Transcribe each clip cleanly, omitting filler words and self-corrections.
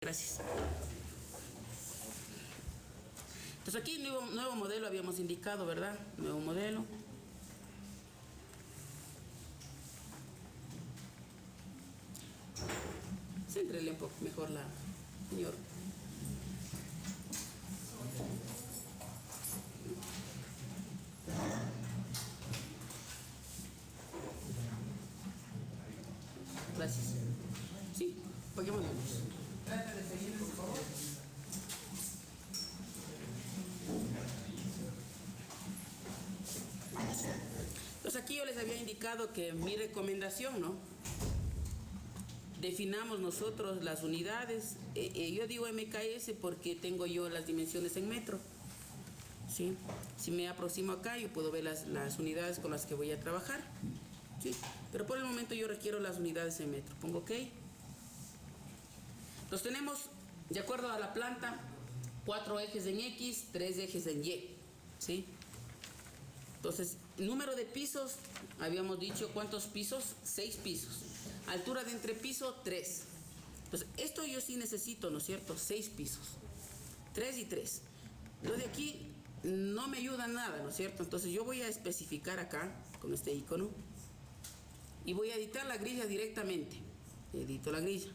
Gracias. Entonces aquí nuevo modelo habíamos indicado, ¿verdad? Nuevo modelo. Céntrele un poco mejor la señor. Gracias. Sí, apaguemos la luz. Trata de seguir, por favor. Pues aquí yo les había indicado que mi recomendación, ¿no? Definamos nosotros las unidades. Yo digo MKS porque tengo yo las dimensiones en metro. ¿Sí? Si me aproximo acá, yo puedo ver las unidades con las que voy a trabajar. ¿Sí? Pero por el momento yo requiero las unidades en metro. Pongo OK. Los tenemos, de acuerdo a la planta, 4 ejes en X, 3 ejes en Y. ¿Sí? Entonces, número de pisos, habíamos dicho, ¿cuántos pisos? 6 pisos. Altura de entrepiso, 3. Entonces, esto yo sí necesito, ¿no es cierto? 6 pisos. 3 y 3. Lo de aquí no me ayuda nada, ¿no es cierto? Entonces, yo voy a especificar acá, con este icono, y voy a editar la grilla directamente. Edito la grilla.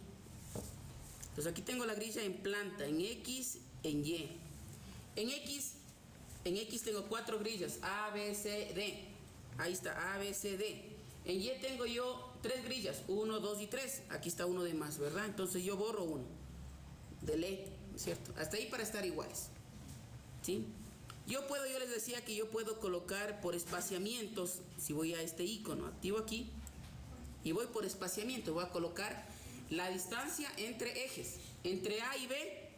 Entonces, aquí tengo la grilla en planta, en X, en Y. En X tengo 4 grillas, A, B, C, D. Ahí está, A, B, C, D. En Y tengo yo 3 grillas, 1, 2 y 3. Aquí está uno de más, ¿verdad? Entonces yo borro uno. Delete, ¿cierto? Hasta ahí para estar iguales. ¿Sí? Yo les decía que yo puedo colocar por espaciamientos. Si voy a este icono, activo aquí, y voy por espaciamiento, voy a colocar la distancia entre ejes. Entre A y B,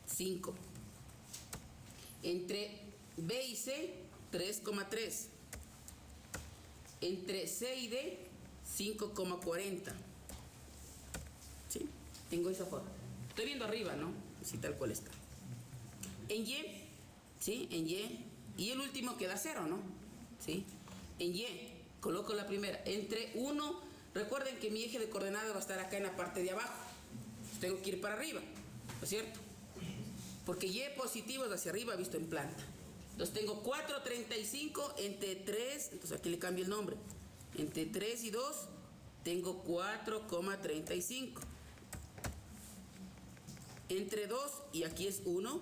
5. Entre B y C, 3,3. Entre C y D, 5,40. ¿Sí? Tengo esa forma. Estoy viendo arriba, ¿no? Así tal cual está. En Y, ¿sí? En Y. Y el último queda 0, ¿no? ¿Sí? En Y, coloco la primera. Entre 1, recuerden que mi eje de coordenadas va a estar acá en la parte de abajo. Tengo que ir para arriba, ¿no es cierto? Porque Y positivo es hacia arriba visto en planta. Entonces tengo 4,35 entre 3, entonces aquí le cambio el nombre. Entre 3 y 2 tengo 4,35. Entre 2 y aquí es 1,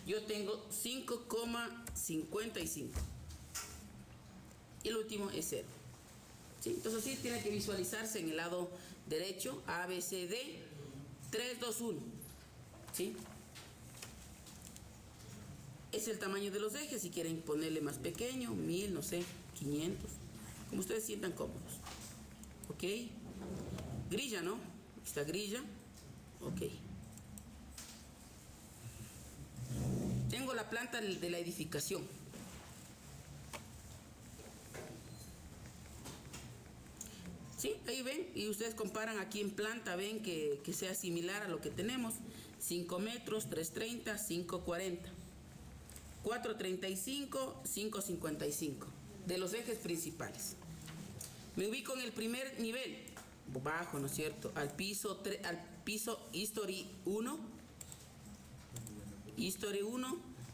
yo tengo 5,55. Y el último es 0. ¿Sí? Entonces así tiene que visualizarse en el lado derecho, A, B, C, D, 3, 2, 1. ¿Sí? Es el tamaño de los ejes, si quieren ponerle más pequeño, 1000, no sé, 500, como ustedes sientan cómodos. Ok. Grilla, ¿no? Esta grilla. Ok. Tengo la planta de la edificación. Sí, ahí ven, y ustedes comparan aquí en planta, ven que sea similar a lo que tenemos. 5 metros, 330, 540. 4,35, 5,55 de los ejes principales. Me ubico en el primer nivel, bajo, ¿no es cierto? Al piso History 1,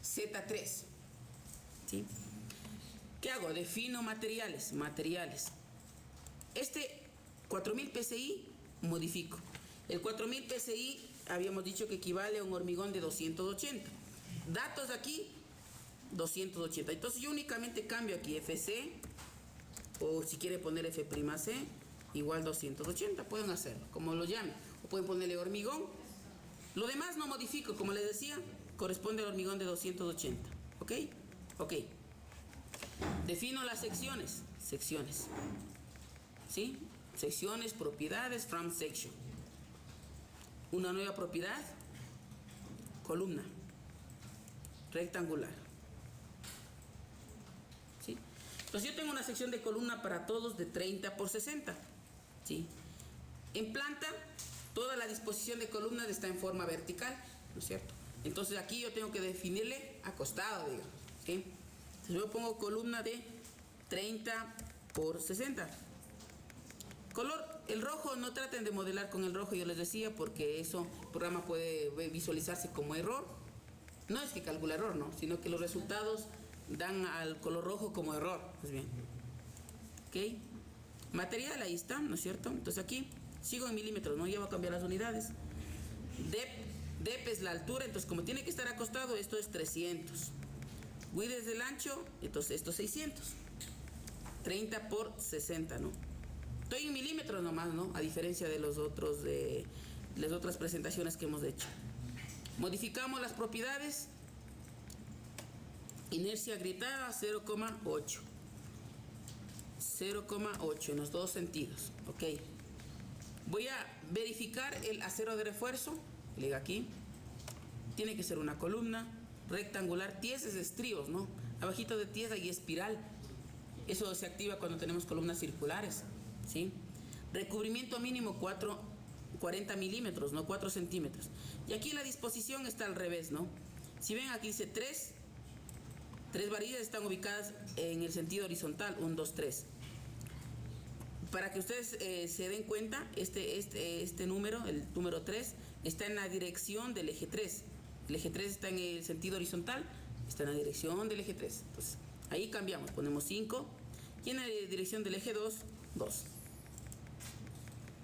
Z3. ¿Sí? ¿Qué hago? Defino materiales. Este 4000 PSI modifico. El 4000 PSI habíamos dicho que equivale a un hormigón de 280. Datos aquí, 280. Entonces yo únicamente cambio aquí FC, o si quiere poner F'C igual 280, pueden hacerlo como lo llamen, o pueden ponerle hormigón. Lo demás no modifico, como les decía, corresponde al hormigón de 280. ¿Ok? Ok. Defino las secciones. ¿Sí? Secciones, propiedades, from section. Una nueva propiedad, columna rectangular. ¿Sí? Entonces yo tengo una sección de columna para todos de 30 por 60. ¿Sí? En planta, toda la disposición de columnas está en forma vertical, ¿no es cierto? Entonces aquí yo tengo que definirle acostado, digamos. ¿Sí? Entonces yo pongo columna de 30 por 60. Color el rojo no traten de modelar con el rojo, yo les decía, porque eso, el programa puede visualizarse como error. No es que calcula error, no, sino que los resultados dan al color rojo como error. Pues bien. ¿Ok? Material, ahí está, ¿no es cierto? Entonces aquí sigo en milímetros, ¿no? Ya voy a cambiar las unidades. Dep es la altura, entonces como tiene que estar acostado, esto es 300. Width es el ancho, entonces esto es 600. 30 por 60, ¿no? Estoy en milímetros nomás, ¿no? A diferencia de los otros, de las otras presentaciones que hemos hecho. Modificamos las propiedades. Inercia agrietada 0,8. 0,8 en los dos sentidos, ¿ok? Voy a verificar el acero de refuerzo. Le digo aquí. Tiene que ser una columna rectangular. TIES es estrios, ¿no? Abajito de TIES hay espiral. Eso se activa cuando tenemos columnas circulares, ¿sí? Recubrimiento mínimo 40 milímetros, no 4 centímetros. Y aquí la disposición está al revés, ¿no? Si ven, aquí dice 3 varillas están ubicadas en el sentido horizontal, 1, 2, 3. Para que ustedes se den cuenta, este número, el número 3, está en la dirección del eje 3. El eje 3 está en el sentido horizontal, está en la dirección del eje 3. Entonces, ahí cambiamos, ponemos 5. Y en la dirección del eje 2, 2.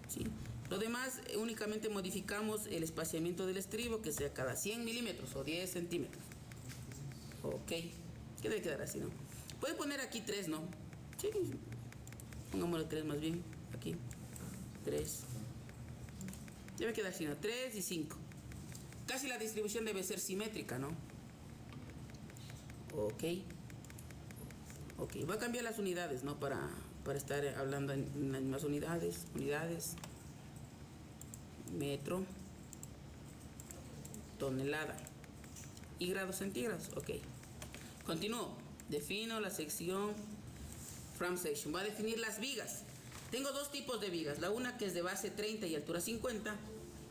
¿Sí? Lo demás, únicamente modificamos el espaciamiento del estribo, que sea cada 100 milímetros o 10 centímetros. Ok. ¿Qué debe quedar así, no? Puede poner aquí 3, ¿no? Sí. Pongámosle 3 más bien. Aquí. 3. Debe quedar así, ¿no? 3 y 5. Casi la distribución debe ser simétrica, ¿no? Ok. Ok. Voy a cambiar las unidades, ¿no? Para estar hablando en las mismas unidades. Unidades. Metro. Tonelada. Y grados centígrados. Ok. Continúo. Defino la sección frame section. Voy a definir las vigas. Tengo dos tipos de vigas. La una que es de base 30 y altura 50.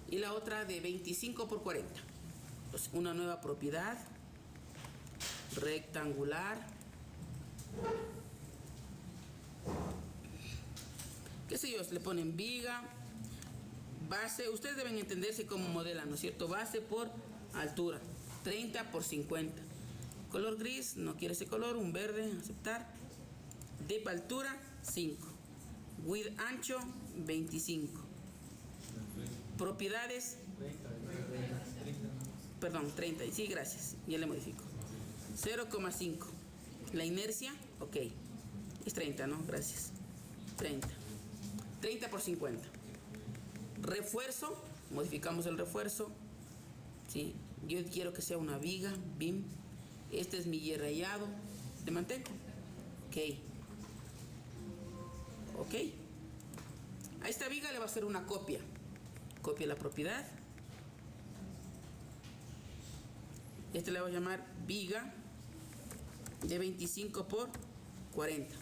Y la otra de 25 por 40. Entonces, una nueva propiedad. Rectangular. ¿Qué sé yo? Le ponen viga. Base. Ustedes deben entenderse cómo modelan, ¿no es cierto? Base por altura. 30 por 50. Color gris, no quiere ese color, un verde, aceptar. Depth altura, 5. Width ancho, 25. Propiedades, perdón, 30. Sí, gracias, ya le modifico. 0,5. La inercia, ok. Es 30, ¿no? Gracias. 30. 30 por 50. Refuerzo, modificamos el refuerzo. ¿Sí? Yo quiero que sea una viga, BIM. Este es mi hierrellado. ¿Le mantengo? Ok. Ok. A esta viga le va a hacer una copia. Copia la propiedad. Este le voy a llamar viga de 25 por 40.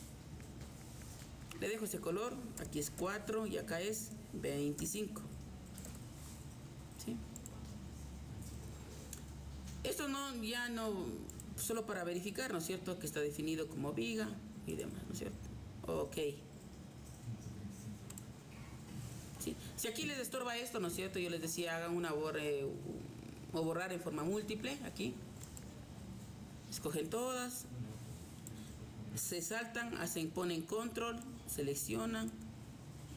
Le dejo ese color. Aquí es 4 y acá es 25. ¿Sí? Esto no, ya no, solo para verificar, ¿no es cierto? Que está definido como viga y demás, ¿no es cierto? Ok. ¿Sí? Si aquí les estorba esto, ¿no es cierto? Yo les decía, hagan una borrar en forma múltiple, aquí. Escogen todas. Se saltan, ponen control, seleccionan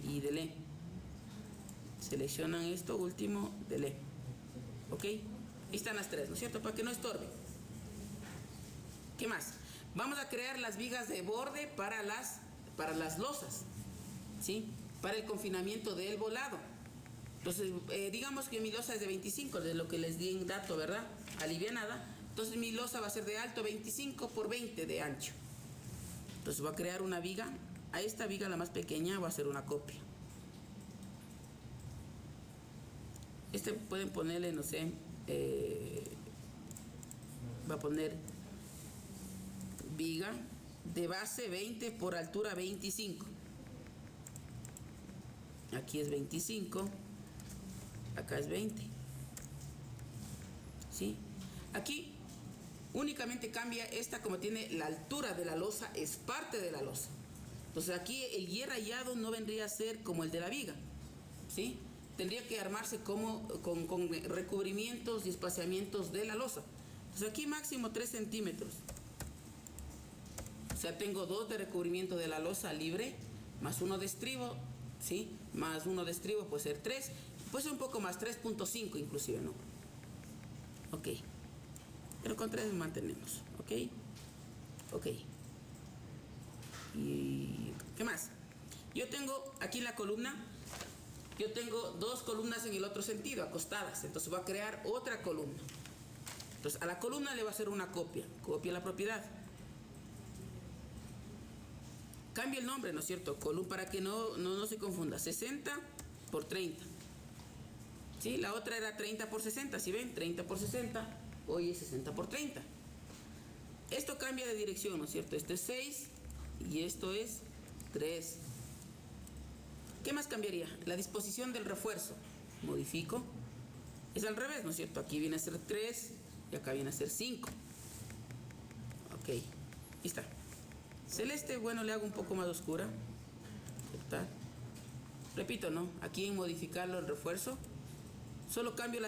y delete. Seleccionan esto último, delete. ¿Ok? Ahí están las tres, ¿no es cierto? Para que no estorbe. ¿Qué más? Vamos a crear las vigas de borde para las losas, ¿sí? Para el confinamiento del volado. Entonces, digamos que mi losa es de 25, de lo que les di en dato, ¿verdad? Alivianada. Entonces, mi losa va a ser de alto 25 por 20 de ancho. Entonces, voy a crear una viga. A esta viga, la más pequeña, voy a hacer una copia. Pueden ponerle, no sé, va a poner viga de base 20 por altura 25. Aquí es 25, acá es 20. ¿Sí? Aquí únicamente cambia esta, como tiene la altura de la losa, es parte de la losa. Entonces aquí el Y rayado no vendría a ser como el de la viga, ¿sí? Tendría que armarse como con recubrimientos y espaciamientos de la losa. Entonces aquí máximo 3 centímetros. O sea, tengo 2 de recubrimiento de la losa libre, más 1 de estribo, ¿sí? Más 1 de estribo puede ser 3, puede ser un poco más, 3.5 inclusive, ¿no? Ok. Pero con 3 mantenemos, ¿ok? Ok. ¿Y qué más? Yo tengo aquí en la columna, yo tengo 2 columnas en el otro sentido, acostadas. Entonces voy a crear otra columna. Entonces a la columna le voy a hacer una copia. Copia la propiedad. Cambia el nombre, ¿no es cierto? Para que no se confunda. 60 por 30. ¿Sí? La otra era 30 por 60. ¿Sí ven? 30 por 60. Hoy es 60 por 30. Esto cambia de dirección, ¿no es cierto? Esto es 6 y esto es 3. ¿Qué más cambiaría? La disposición del refuerzo. Modifico. Es al revés, ¿no es cierto? Aquí viene a ser 3 y acá viene a ser 5. Ok. Ahí está. Celeste, bueno, le hago un poco más oscura. Aceptar. Repito, ¿no? Aquí en modificarlo el refuerzo, solo cambio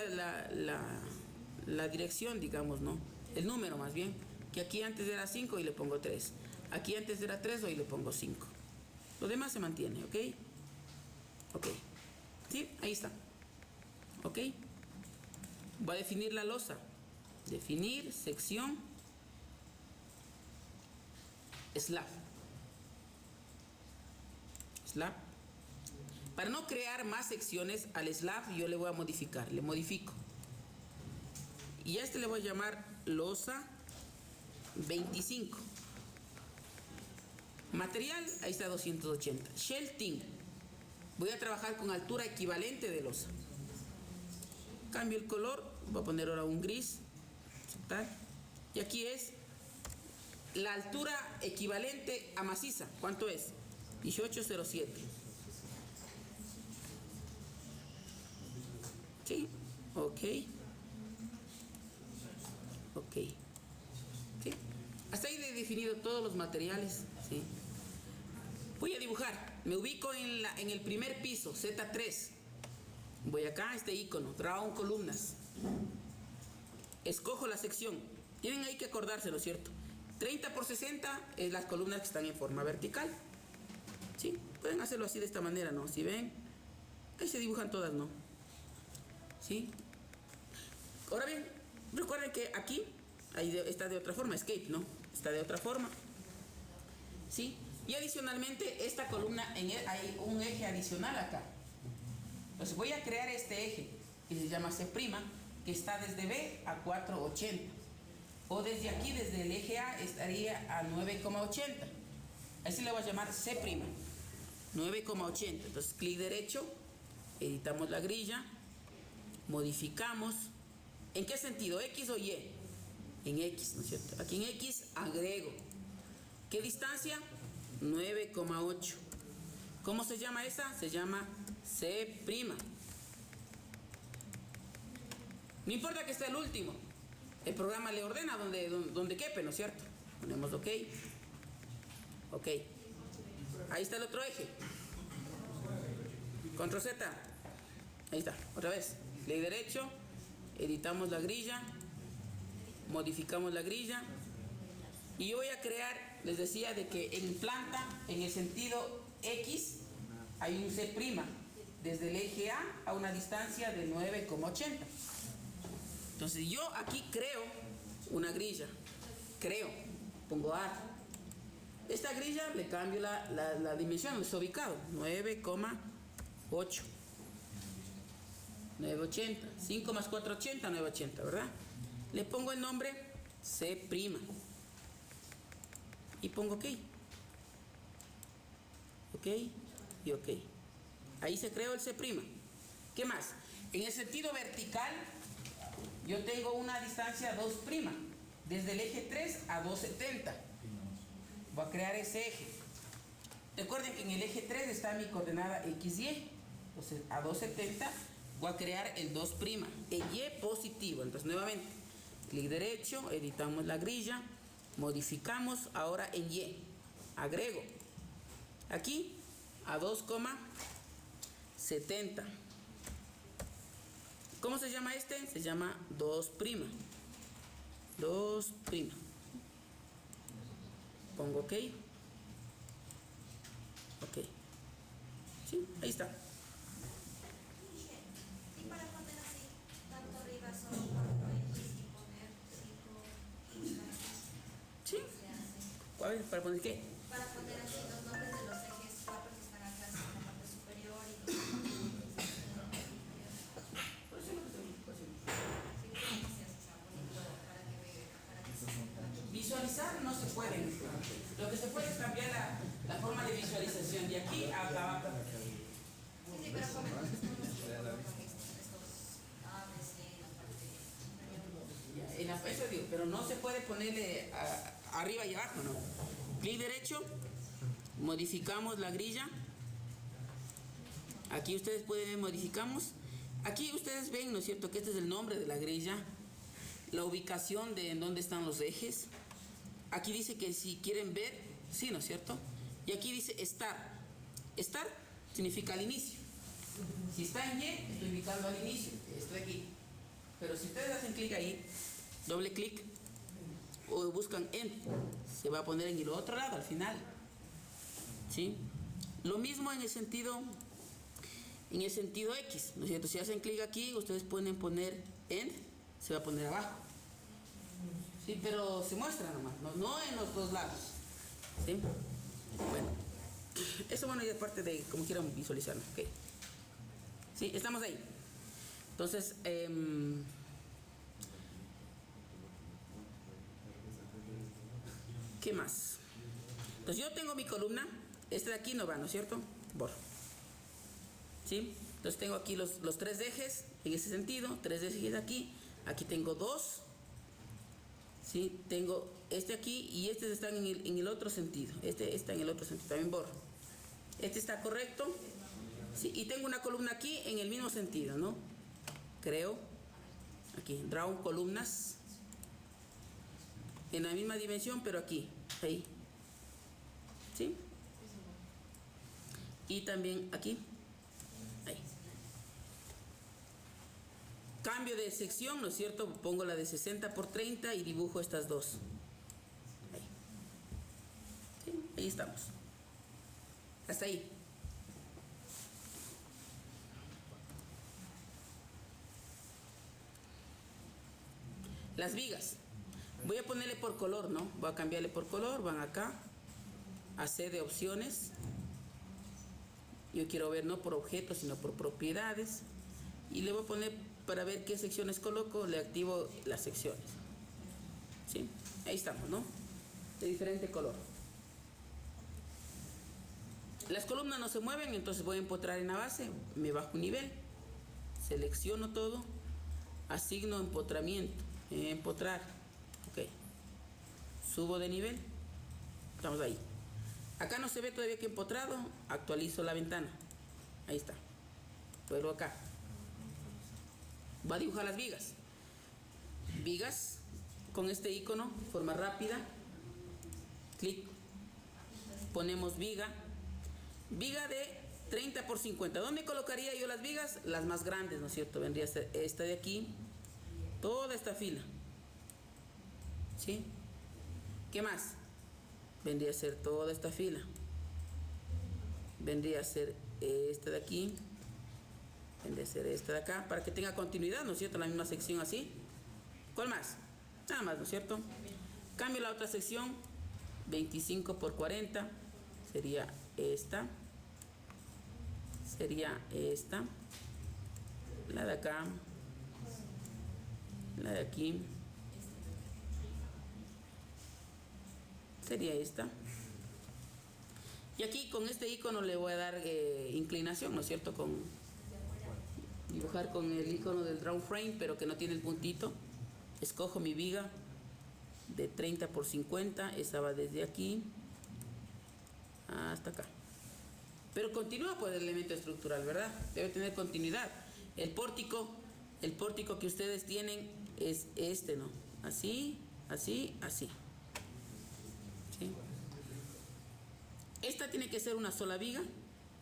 la dirección, digamos, ¿no? El número más bien. Que aquí antes era 5 y le pongo 3. Aquí antes era 3 y le pongo 5. Lo demás se mantiene, ¿ok? Ok. ¿Sí? Ahí está. ¿Ok? Voy a definir la losa. Definir sección slab. Slab. Para no crear más secciones al slab, yo le voy a modificar. Le modifico. Y a este le voy a llamar losa 25. Material, ahí está 280. Shelting. Voy a trabajar con altura equivalente de losa. Cambio el color. Voy a poner ahora un gris. ¿Tal? Y aquí es la altura equivalente a maciza. ¿Cuánto es? 1807. ¿Sí? Ok. Ok. ¿Sí? Hasta ahí he definido todos los materiales. ¿Sí? Voy a dibujar. Me ubico en el primer piso, Z3. Voy acá a este icono, draw columnas. Escojo la sección. Tienen ahí que acordarse, ¿no es cierto? 30 por 60 es las columnas que están en forma vertical. ¿Sí? Pueden hacerlo así de esta manera, ¿no? Si ven, ahí se dibujan todas, ¿no? ¿Sí? Ahora bien, recuerden que aquí está de otra forma, escape, ¿no? Está de otra forma. ¿Sí? Y adicionalmente, esta columna, hay un eje adicional acá. Entonces voy a crear este eje, que se llama C', que está desde B a 480. O desde aquí, desde el eje A, estaría a 9,80. Así le voy a llamar C', 9,80. Entonces, clic derecho, editamos la grilla, modificamos. ¿En qué sentido? ¿X o Y? En X, ¿no es cierto? Aquí en X agrego. ¿Qué distancia? 9,8. ¿Cómo se llama esa? Se llama C'. No importa que esté el último. El programa le ordena donde quepe, ¿no es cierto? Ponemos OK. OK. Ahí está el otro eje. Control Z. Ahí está. Otra vez. Clic derecho. Editamos la grilla. Modificamos la grilla. Y yo voy a crear, les decía, de que en planta, en el sentido X, hay un C'. Desde el eje A una distancia de 9,80. Entonces yo aquí creo una grilla. Pongo A. Esta grilla le cambio la dimensión, donde está ubicado. 9,8. 980. 5 más 480, 980, ¿verdad? Le pongo el nombre C'. Y pongo OK. OK y OK. Ahí se creó el C'. ¿Qué más? En el sentido vertical, yo tengo una distancia 2', desde el eje 3 a 270. Voy a crear ese eje. Recuerden que en el eje 3 está mi coordenada XY. Entonces, a 270 voy a crear el 2', el Y positivo. Entonces, nuevamente, clic derecho, editamos la grilla, modificamos ahora en Y. Agrego. aquí a 2,70. ¿Cómo se llama este? Se llama 2'. 2'. Pongo OK. OK. Sí, ahí está. Y para poner así, tanto arriba solo 4 ejes y poner 5 y Sí. A ver, ¿para poner qué? para poner así los nombres de los ejes 4 que están acá en la parte superior y los Visualizar no se puede. Lo que se puede es cambiar la forma de visualización de aquí a acá. Sí, pero como estos A, B, C, la parte superior. En la eso digo, pero no se puede ponerle arriba y abajo, ¿no? Clic derecho, modificamos la grilla. Aquí ustedes pueden ver, modificamos. Aquí ustedes ven, ¿no es cierto?, que este es el nombre de la grilla, la ubicación de en dónde están los ejes. Aquí dice que si quieren ver, sí, ¿no es cierto? Y aquí dice Start. Start significa al inicio. Si está en Y, estoy indicando al inicio, estoy aquí. Pero si ustedes hacen clic ahí, doble clic, o buscan End, se va a poner en el otro lado, al final. ¿Sí? Lo mismo en el sentido X, ¿no es cierto? Si hacen clic aquí, ustedes pueden poner End, se va a poner abajo. Sí, pero se muestra nomás, no en los dos lados. ¿Sí? Bueno, eso bueno, ya es parte de como quieran visualizarlo. ¿Ok? Sí, estamos ahí. Entonces, ¿qué más? Entonces yo tengo mi columna, este de aquí no va, ¿no es cierto? Borro. ¿Sí? Entonces tengo aquí los 3 ejes, en ese sentido, 3 ejes aquí, aquí tengo 2. ¿Sí? Tengo este aquí y estos están en el otro sentido. Este está en el otro sentido, también borro. Este está correcto. ¿Sí? Y tengo una columna aquí en el mismo sentido, ¿no? Creo, aquí, draw columnas, en la misma dimensión, pero aquí, ahí. ¿Sí? Y también aquí, ahí. Cambio de sección, ¿no es cierto? Pongo la de 60 por 30 y dibujo estas dos. Ahí. ¿Sí? Ahí estamos. Hasta ahí. Las vigas. Voy a ponerle por color, ¿no? Voy a cambiarle por color. Van acá. A C de opciones. Yo quiero ver no por objetos, sino por propiedades. Y le voy a poner, para ver qué secciones coloco, le activo las secciones. ¿Sí? Ahí estamos, ¿no? De diferente color. Las columnas no se mueven, entonces voy a empotrar en la base. Me bajo un nivel. Selecciono todo. Asigno empotramiento. Empotrar. Ok. Subo de nivel. Estamos ahí. Acá no se ve todavía que he empotrado. Actualizo la ventana. Ahí está. Vuelvo acá. Va a dibujar las vigas. Vigas con este icono, forma rápida. Clic. Ponemos viga. Viga de 30 por 50. ¿Dónde colocaría yo las vigas? Las más grandes, ¿no es cierto? Vendría a ser esta de aquí. Toda esta fila. ¿Sí? ¿Qué más? Vendría a ser toda esta fila. Vendría a ser esta de aquí. Vendría a ser esta de acá. Para que tenga continuidad, ¿no es cierto? La misma sección así. ¿Cuál más? Nada más, ¿no es cierto? Cambio la otra sección. 25 por 40. Sería esta. Sería esta. La de acá. La de aquí. Sería esta. Y aquí con este icono le voy a dar inclinación, ¿no es cierto? Dibujar con el icono del draw frame, pero que no tiene el puntito. Escojo mi viga de 30 por 50. Esa va desde aquí hasta acá. Pero continúa por el elemento estructural, ¿verdad? Debe tener continuidad. El pórtico que ustedes tienen es este, ¿no? Así, así, así. ¿Sí? Esta tiene que ser una sola viga,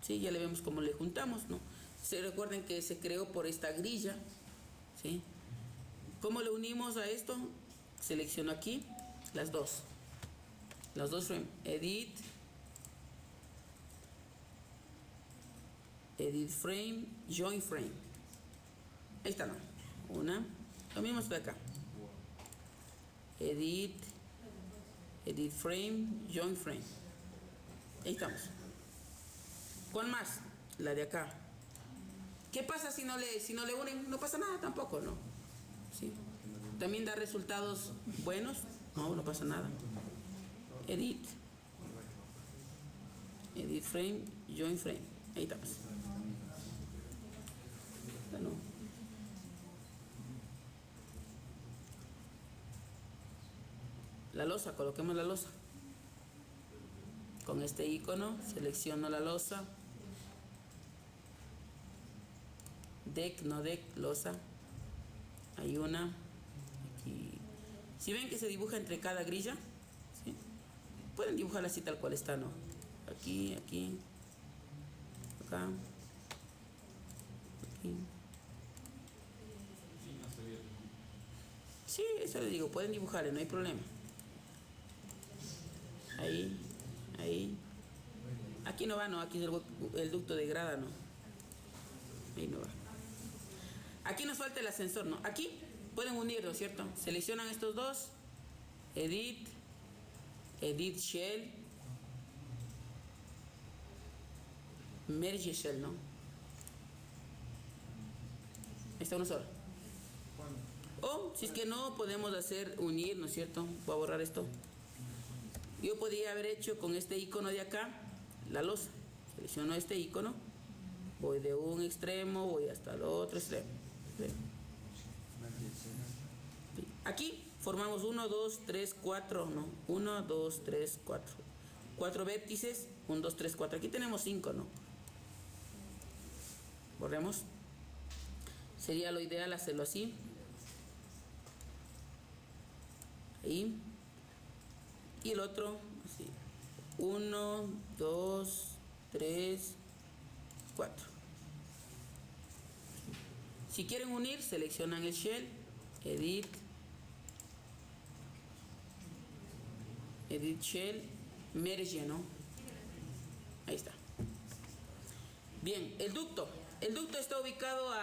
¿sí? Ya le vemos cómo le juntamos, ¿no? Se recuerden que se creó por esta grilla, ¿sí? ¿Cómo le unimos a esto? Selecciono aquí las dos frames, edit frame, join frame. Ahí está, ¿no? Una, lo mismo de acá, edit frame, join frame. Ahí estamos. ¿Cuál más? La de acá. ¿Qué pasa si no le unen? No pasa nada tampoco, ¿no? ¿Sí? También da resultados buenos. No pasa nada. Edit frame, join frame. Ahí estamos. Bueno. La losa, coloquemos la losa. Con este icono selecciono la losa. Deck, no deck, losa. Hay una. Aquí. Si ven que se dibuja entre cada grilla, ¿sí? Pueden dibujarla así tal cual está, ¿no? Aquí, aquí, acá, aquí. Sí, eso les digo, pueden dibujarle, no hay problema. Ahí, ahí. Aquí no va, no, aquí es el ducto de grada, no. Ahí no va. Aquí nos falta el ascensor, ¿no? Aquí pueden unirlo, ¿cierto? Seleccionan estos dos. Edit Shell. Merge Shell, ¿no? Ahí está uno solo. O, si es que no, podemos hacer unir, ¿no es cierto? Voy a borrar esto. Yo podría haber hecho con este icono de acá la losa. Selecciono este icono. Voy de un extremo, voy hasta el otro extremo. Aquí formamos 1, 2, 3, 4, no, 1, 2, 3, 4. 4 vértices, 1, 2, 3, 4. Aquí tenemos 5, ¿no? Borremos. Sería lo ideal hacerlo así. Ahí. Y el otro, así. 1, 2, 3, 4. Si quieren unir, seleccionan el shell, edit shell, merge, ¿no? Ahí está. Bien, el ducto está ubicado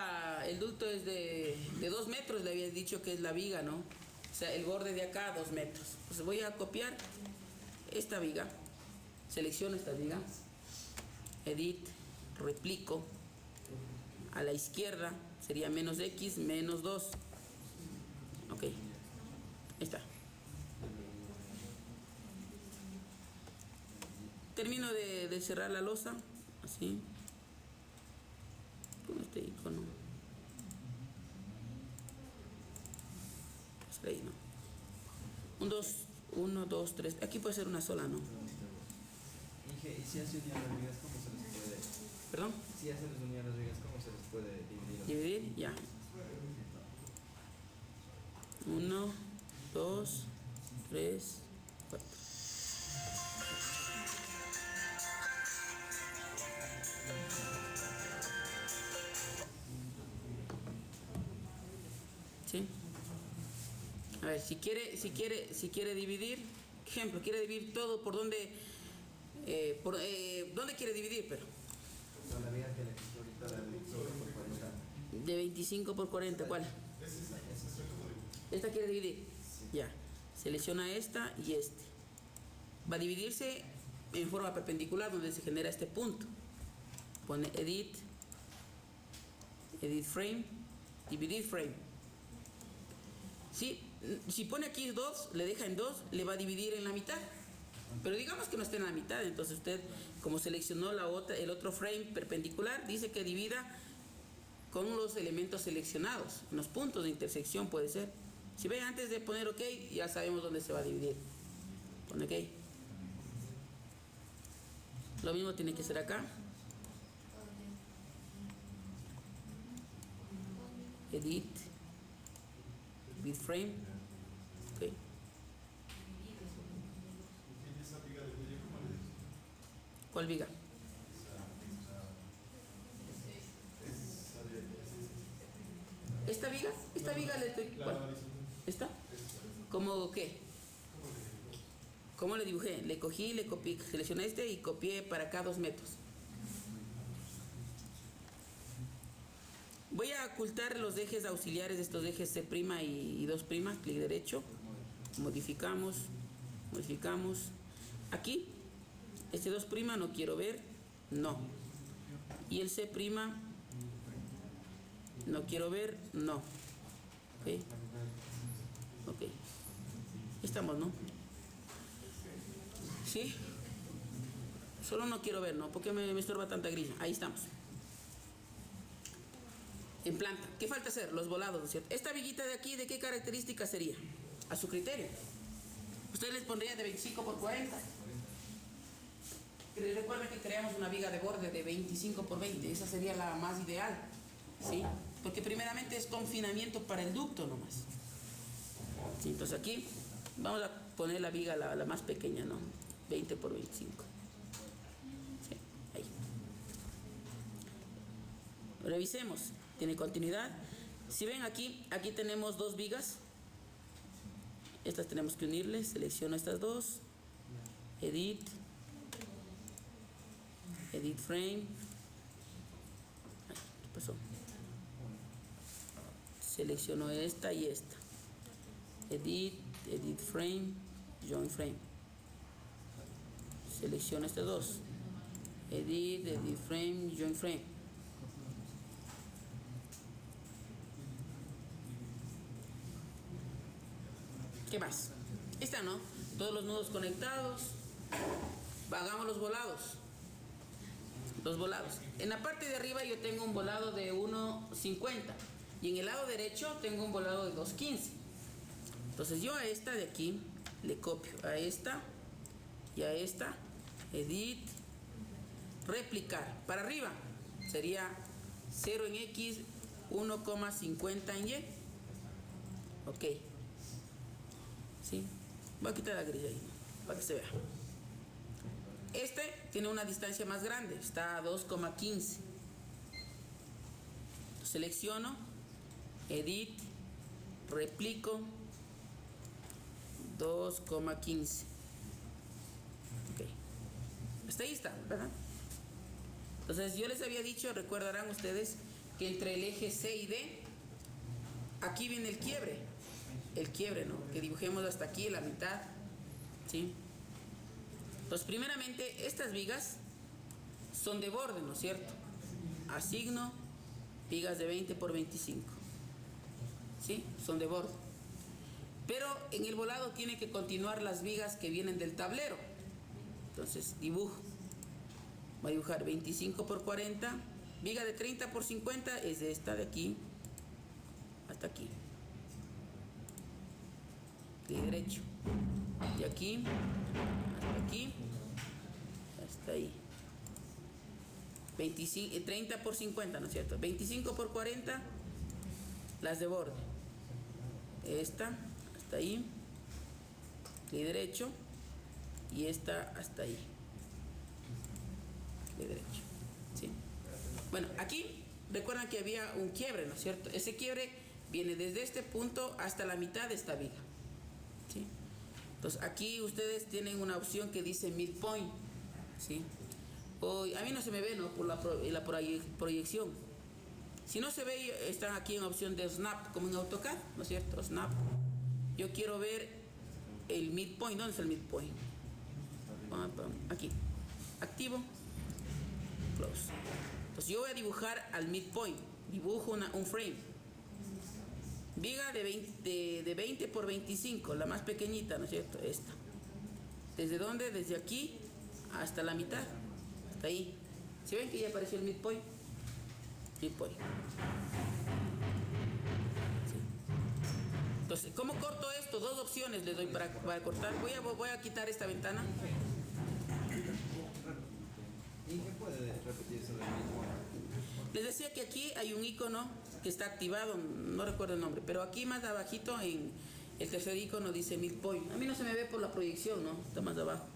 el ducto es de 2 metros, le había dicho que es la viga, ¿no? O sea, el borde de acá 2 metros. Pues voy a copiar esta viga, selecciono esta viga, edit, replico, a la izquierda sería menos x menos 2. Ok, ahí está. Termino de cerrar la losa, así, con este icono. Ahí, ¿no? 1, 2, 3. Aquí puede ser una sola, ¿no? Inge, ¿y si hace unidad las vigas, cómo se les puede? ¿Perdón? Si hace unidad las vigas, ¿cómo se les puede dividir? Dividir, ya. 1, 2, 3, 4. ¿Sí? A ver, si quiere dividir, ejemplo, quiere dividir todo por donde, ¿dónde quiere dividir? Pero Con la viga que le quito ahorita de 25 por 40. de 25 por 40, ¿cuál? ¿Esta quiere dividir? Sí. Ya. Selecciona esta y este. Va a dividirse en forma perpendicular donde se genera este punto. Pone edit frame, dividir frame. ¿Sí? Si pone aquí 2, le deja en 2, le va a dividir en la mitad. Pero digamos que no esté en la mitad, entonces usted, como seleccionó el otro frame perpendicular, dice que divida con los elementos seleccionados, en los puntos de intersección puede ser. Si ve, antes de poner OK, ya sabemos dónde se va a dividir. Pone OK. Lo mismo tiene que ser acá. Edit frame. OK. ¿Cuál viga? ¿Esta viga? Esta viga le estoy... ¿cuál? ¿Esta? ¿Cómo qué? ¿Cómo le dibujé? Le cogí, le copié, seleccioné este y copié para acá 2 metros. Voy a ocultar los ejes auxiliares de estos ejes C' y 2', clic derecho, modificamos, aquí, este 2' no quiero ver, no, y el C' no quiero ver, no, ok, estamos, ¿no? ¿Sí? Solo no quiero ver, ¿no? Porque me estorba tanta grilla, ahí estamos. En planta, ¿qué falta hacer? Los volados, ¿no es cierto? Esta viguita de aquí, ¿de qué característica sería? A su criterio. Usted les pondría de 25 por 40. Pero recuerden que creamos una viga de borde de 25 por 20. Esa sería la más ideal, ¿sí? Porque primeramente es confinamiento para el ducto nomás. ¿Sí? Entonces aquí vamos a poner la viga la más pequeña, ¿no? 20 por 25. Sí, ahí. Revisemos. Tiene continuidad. Si ven aquí tenemos 2 vigas. Estas tenemos que unirles. Selecciono estas 2. Edit frame. Ay, ¿qué pasó? Selecciono esta y esta. Edit frame, join frame. Selecciono estas 2. Edit frame, join frame. ¿Qué más? Esta, ¿no? Todos los nudos conectados. Hagamos los volados. En la parte de arriba yo tengo un volado de 1.50 y en el lado derecho tengo un volado de 2.15. Entonces yo a esta de aquí le copio a esta y a esta. Edit, replicar. Para arriba sería 0 en X, 1,50 en Y. Ok. ¿Sí? Voy a quitar la grilla ahí para que se vea. Este tiene una distancia más grande, está a 2,15. Selecciono, edit, replico, 2,15. Ok. Hasta ahí está, ¿verdad? Entonces yo les había dicho, recordarán ustedes, que entre el eje C y D, aquí viene el quiebre. ¿No? Que dibujemos hasta aquí, la mitad, ¿sí? Entonces, primeramente, estas vigas son de borde, ¿no es cierto? Asigno vigas de 20 por 25, ¿sí? Son de borde. Pero en el volado tiene que continuar las vigas que vienen del tablero. Entonces, dibujo. Voy a dibujar 25 por 40. Viga de 30 por 50 es de esta de aquí hasta aquí. De derecho, de aquí hasta aquí, hasta ahí. 30 por 50, ¿no es cierto? 25 por 40, las de borde. Esta hasta ahí, de derecho, y esta hasta ahí, de derecho. ¿Sí? Bueno, aquí recuerdan que había un quiebre, ¿no es cierto? Ese quiebre viene desde este punto hasta la mitad de esta viga. ¿Sí? Entonces aquí ustedes tienen una opción que dice midpoint, ¿sí? A mí no se me ve, ¿no? Por la proyección. Si no se ve, están aquí en opción de snap, como en AutoCAD, ¿no es cierto? Snap. Yo quiero ver el midpoint. ¿Dónde está el midpoint? Aquí. Activo. Close. Entonces yo voy a dibujar al midpoint. Dibujo un frame. Viga de 20 por 25, la más pequeñita, ¿no es cierto? Esta. ¿Desde dónde? Desde aquí hasta la mitad. Hasta ahí. ¿Sí ven que ya apareció el midpoint? Midpoint. Sí. Entonces, ¿cómo corto esto? 2 opciones les doy para cortar. Voy a quitar esta ventana. ¿Y qué puede repetir sobre el mismo? Les decía que aquí hay un icono que está activado, no recuerdo el nombre, pero aquí más abajito en el tercer icono dice midpoint. A mí no se me ve por la proyección, ¿no? Está más abajo.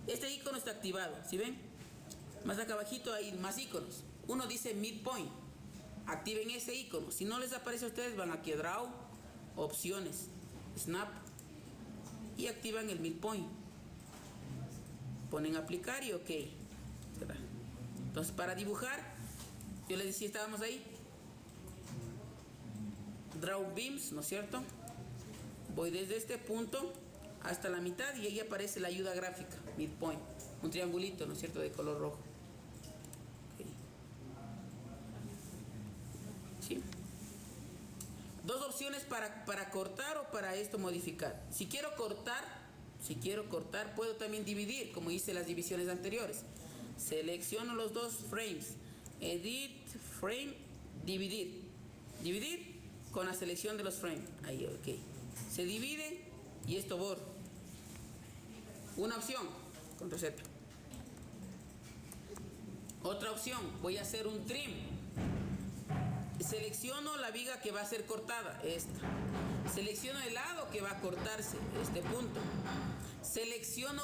Este icono está activado, ¿sí ven? Más acá abajito hay más iconos. Uno dice midpoint. Activen ese icono. Si no les aparece a ustedes, van aquí a Draw, Opciones, Snap y activan el midpoint. Ponen aplicar y OK. Entonces, para dibujar, yo les decía, estábamos ahí. Draw Beams, ¿no es cierto? Voy desde este punto hasta la mitad y ahí aparece la ayuda gráfica, midpoint. Un triangulito, ¿no es cierto?, de color rojo. ¿Sí? Dos opciones para cortar o para esto modificar. Si quiero cortar, puedo también dividir, como hice las divisiones anteriores. Selecciono los dos frames. Edit, Frame, Dividir. Dividir con la selección de los frames. Ahí, OK. Se divide y esto borro. Una opción, Ctrl Z. Otra opción, voy a hacer un trim. Selecciono la viga que va a ser cortada, esta. Selecciono el lado que va a cortarse, este punto. Selecciono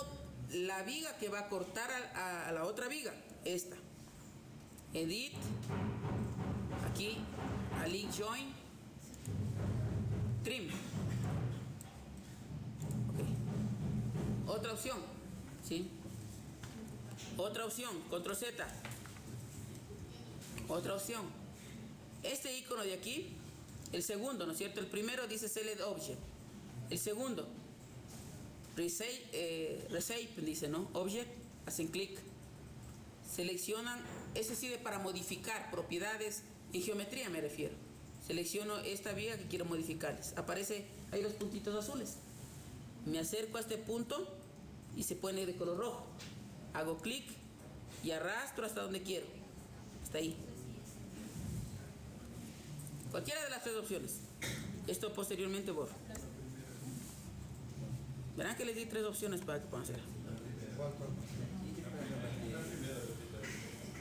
la viga que va a cortar a la otra viga, esta. Edit, aquí, a Link Join, Trim. Okay. Otra opción, ¿sí? Otra opción, Control Z. Otra opción. Este icono de aquí, el segundo, ¿no es cierto? El primero dice Select Object. El segundo, Reshape, dice, ¿no? Object, hacen clic. Seleccionan, ese sirve para modificar propiedades en geometría, me refiero. Selecciono esta viga que quiero modificarles. Aparece ahí los puntitos azules. Me acerco a este punto y se pone de color rojo. Hago clic y arrastro hasta donde quiero. Hasta ahí. Cualquiera de las tres opciones. Esto posteriormente borro. Verán que les di tres opciones para que puedan hacer.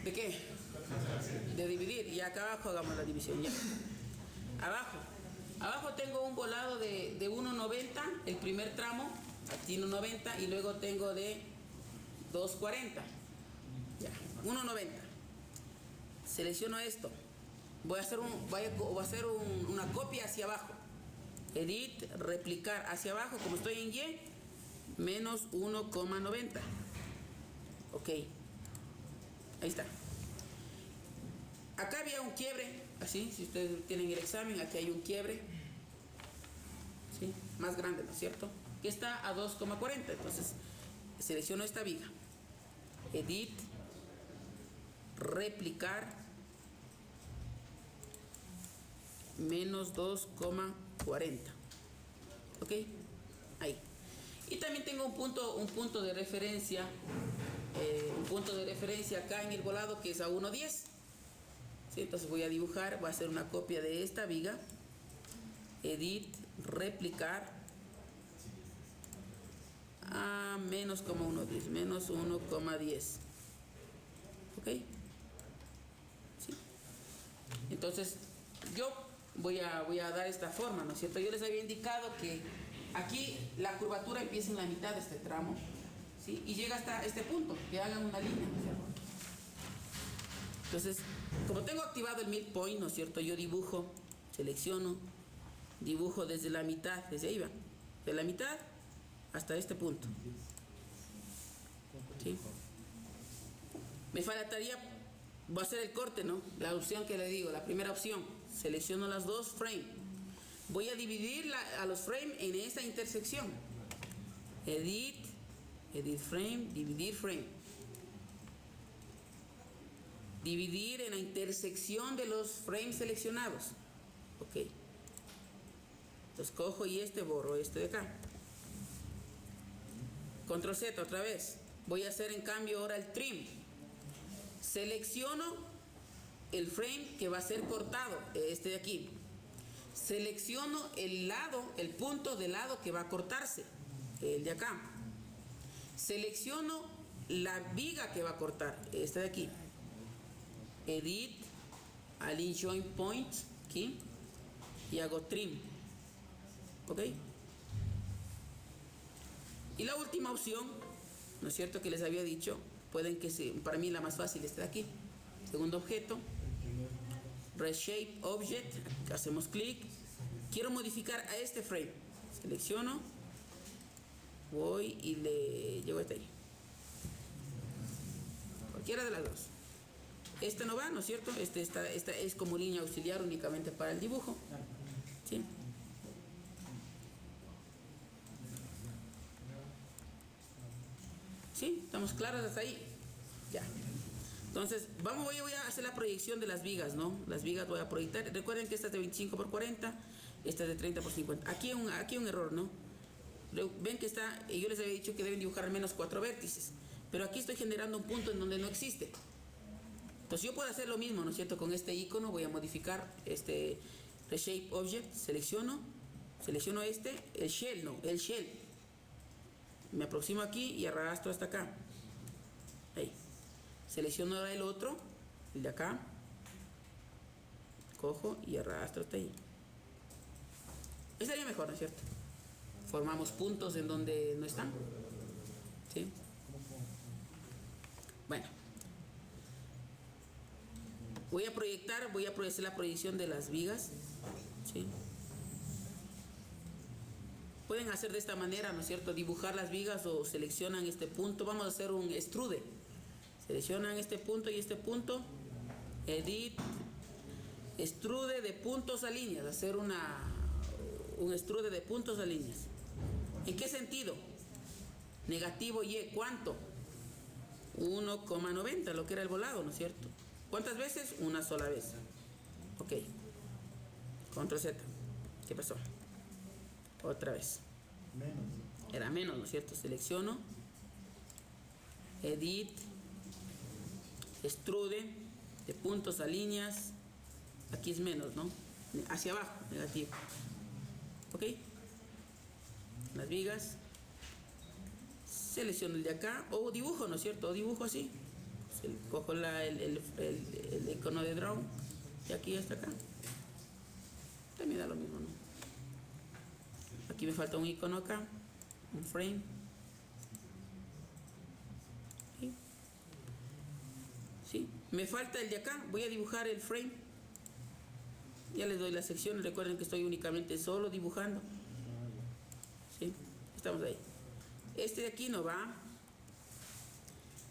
¿De qué? De dividir. Y acá abajo hagamos la división ya. Abajo tengo un volado de 1.90, el primer tramo, aquí 1.90 y luego tengo de 2.40. Ya, 1.90. Selecciono esto. Voy a hacer una copia hacia abajo. Edit, replicar hacia abajo, como estoy en Y, menos 1,90. OK. Ahí está. Acá había un quiebre, así, si ustedes tienen el examen, aquí hay un quiebre, ¿sí? Más grande, ¿no es cierto? Que está a 2,40. Entonces, selecciono esta viga. Edit, replicar, menos 2,40. OK. Ahí. Y también tengo un punto de referencia. Un punto de referencia acá en el volado que es a 1,10. ¿Sí? Entonces voy a dibujar, voy a hacer una copia de esta viga. Edit, replicar. A menos 1,10. Menos 1,10. OK. ¿Sí? Entonces yo voy a dar esta forma, ¿no es cierto? Yo les había indicado que aquí la curvatura empieza en la mitad de este tramo, ¿sí? Y llega hasta este punto, que hagan una línea, ¿no es cierto? Entonces, como tengo activado el midpoint, ¿no es cierto? Yo dibujo, selecciono, dibujo desde la mitad, desde ahí va, de la mitad hasta este punto, ¿sí? Me faltaría, voy a hacer el corte, ¿no? La opción que le digo, la primera opción, selecciono las dos frames. Voy a dividir a los frames en esta intersección. Edit frame, dividir frame. Dividir en la intersección de los frames seleccionados. OK. Entonces cojo y borro este de acá. Control Z otra vez. Voy a hacer en cambio ahora el trim. Selecciono el frame que va a ser cortado, este de aquí. Selecciono el punto del lado que va a cortarse, el de acá. Selecciono la viga que va a cortar, esta de aquí. Edit, Align Joint Point, aquí, y hago trim. OK. Y la última opción, ¿no es cierto?, que les había dicho, pueden que se, para mí la más fácil está aquí. Segundo objeto, Reshape Object, hacemos clic. Quiero modificar a este frame. Selecciono, voy y le llevo hasta ahí. Cualquiera de las dos. Este no va, ¿no es cierto? Esta es como línea auxiliar únicamente para el dibujo. ¿Sí? ¿Sí? ¿Estamos claros hasta ahí? Ya. Entonces, voy a hacer la proyección de las vigas, ¿no? Las vigas voy a proyectar. Recuerden que esta es de 25 por 40, esta es de 30 por 50. Aquí hay un error, ¿no? Ven que yo les había dicho que deben dibujar al menos 4 vértices, pero aquí estoy generando un punto en donde no existe. Entonces yo puedo hacer lo mismo, ¿no es cierto? Con este icono voy a modificar este Reshape Object, selecciono el shell. Me aproximo aquí y arrastro hasta acá. Ahí. Selecciono ahora el otro, el de acá. Cojo y arrastro hasta ahí. Estaría mejor, ¿no es cierto? Formamos puntos en donde no están. ¿Sí? Bueno. Voy a hacer la proyección de las vigas. ¿Sí? Pueden hacer de esta manera, ¿no es cierto? Dibujar las vigas o seleccionan este punto. Vamos a hacer un extrude. Seleccionan este punto y este punto. Edit. Extrude de puntos a líneas. Hacer un extrude de puntos a líneas. ¿En qué sentido? Negativo Y. ¿Cuánto? 1,90, lo que era el volado, ¿no es cierto? ¿Cuántas veces? Una sola vez. Ok. Control Z. ¿Qué pasó? Otra vez. Menos. Era menos, ¿no es cierto? Selecciono. Edit. Extrude. De puntos a líneas. Aquí es menos, ¿no? Hacia abajo, negativo. ¿Ok? Las vigas. Selecciono el de acá. O dibujo, ¿no es cierto? O dibujo así. Cojo el icono de draw. Y aquí hasta acá. También da lo mismo, ¿no? Aquí me falta un icono acá. Un frame. ¿Sí? ¿Sí? Me falta el de acá. Voy a dibujar el frame. Ya les doy la sección. Recuerden que estoy únicamente solo dibujando. ¿Sí? Estamos ahí. Este de aquí no va.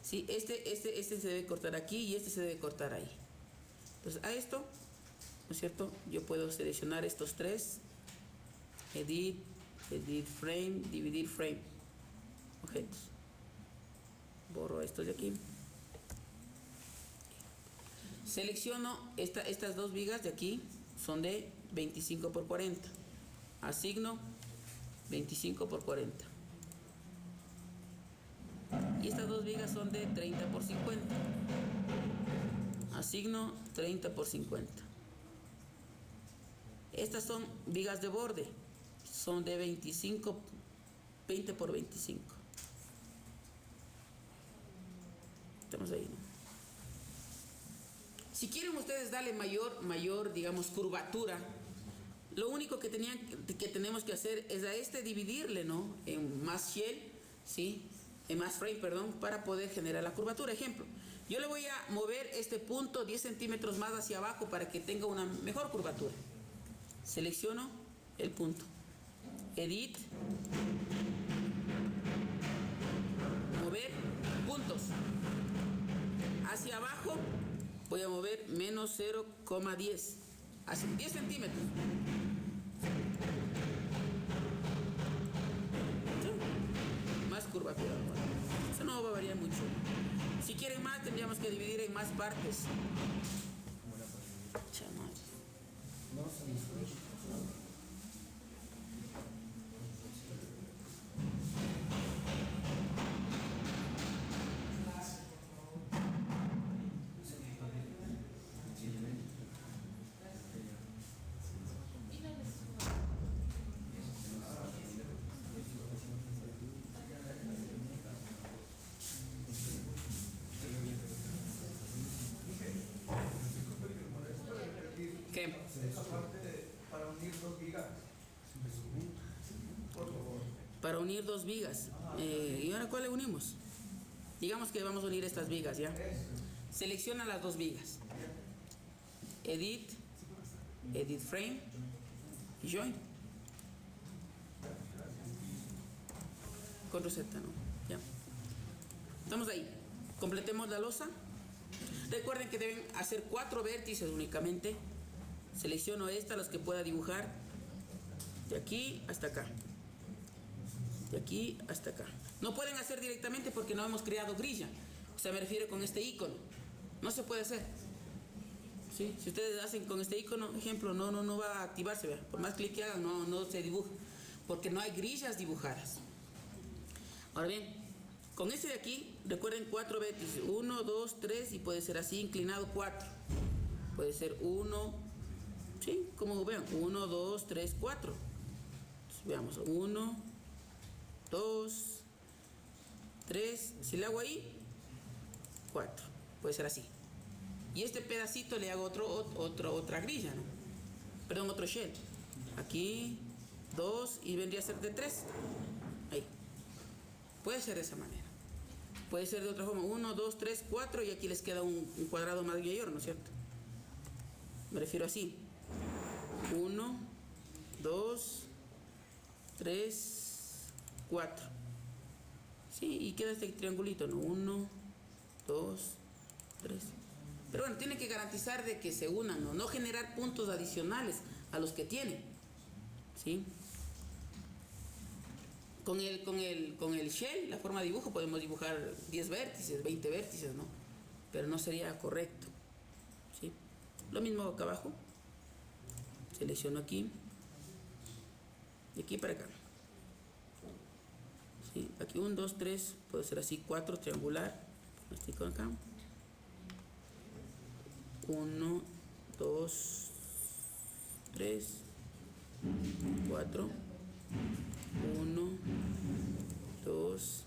Sí, este se debe cortar aquí y este se debe cortar ahí. Entonces a esto, ¿no es cierto? Yo puedo seleccionar estos tres. Edit frame, dividir frame. Objetos. Borro estos de aquí. Selecciono estas dos vigas de aquí. Son de 25 por 40. Asigno 25 por 40. Y estas dos vigas son de 30 por 50. Asigno 30 por 50. Estas son vigas de borde. Son de 20 por 25. Estamos ahí, ¿no? Si quieren ustedes darle mayor, digamos, curvatura, lo único que tenemos que hacer es a este dividirle, ¿no? En más shell, ¿sí? En más frame, perdón, para poder generar la curvatura. Ejemplo, yo le voy a mover este punto 10 centímetros más hacia abajo para que tenga una mejor curvatura. Selecciono el punto. Edit. Mover puntos. Hacia abajo voy a mover menos 0,10. Hacia 10 centímetros. Más curvatura. Eso no va a variar mucho. Si quieren más, tendríamos que dividir en más partes. Chamar. ¿Qué? Esa parte para unir dos vigas. Por favor. Para unir dos vigas. ¿Y ahora cuál le unimos? Digamos que vamos a unir estas vigas, ¿ya? Selecciona las dos vigas. Edit, Edit Frame y Join. Control Z, ¿no? Ya. Estamos ahí. Completemos la losa. Recuerden que deben hacer 4 vértices únicamente. Selecciono las que pueda dibujar. De aquí hasta acá. De aquí hasta acá. No pueden hacer directamente porque no hemos creado grilla. O sea, me refiero con este icono. No se puede hacer. ¿Sí? Si ustedes hacen con este icono, ejemplo, no va a activarse. ¿Verdad? Por más clic que hagan, no se dibuja. Porque no hay grillas dibujadas. Ahora bien, con este de aquí, recuerden 4 vértices. 1, 2, 3 y puede ser así, inclinado 4. Puede ser 1, sí, como vean, 1, 2, 3, 4. Entonces, veamos, 1, 2, 3. Si le hago ahí, 4. Puede ser así. Y este pedacito le hago otra grilla, ¿no? Perdón, otro shell. Aquí, 2 y vendría a ser de 3. Ahí. Puede ser de esa manera. Puede ser de otra forma. 1, 2, 3, 4 y aquí les queda un cuadrado más mayor, ¿no es cierto? Me refiero así. 1, 2, 3, 4. Sí, y queda este triangulito, ¿no? 1, 2, 3. Pero bueno, tienen que garantizar de que se unan, ¿no? No generar puntos adicionales a los que tienen. ¿Sí? Con el shell, la forma de dibujo, podemos dibujar 10 vértices, 20 vértices, ¿no? Pero no sería correcto. ¿Sí? Lo mismo acá abajo. Selecciono aquí. De aquí para acá. ¿Sí? Aquí 1, 2, 3, puede ser así, 4, triangular. Estoy con acá. 1, 2, 3, 4. 1, 2,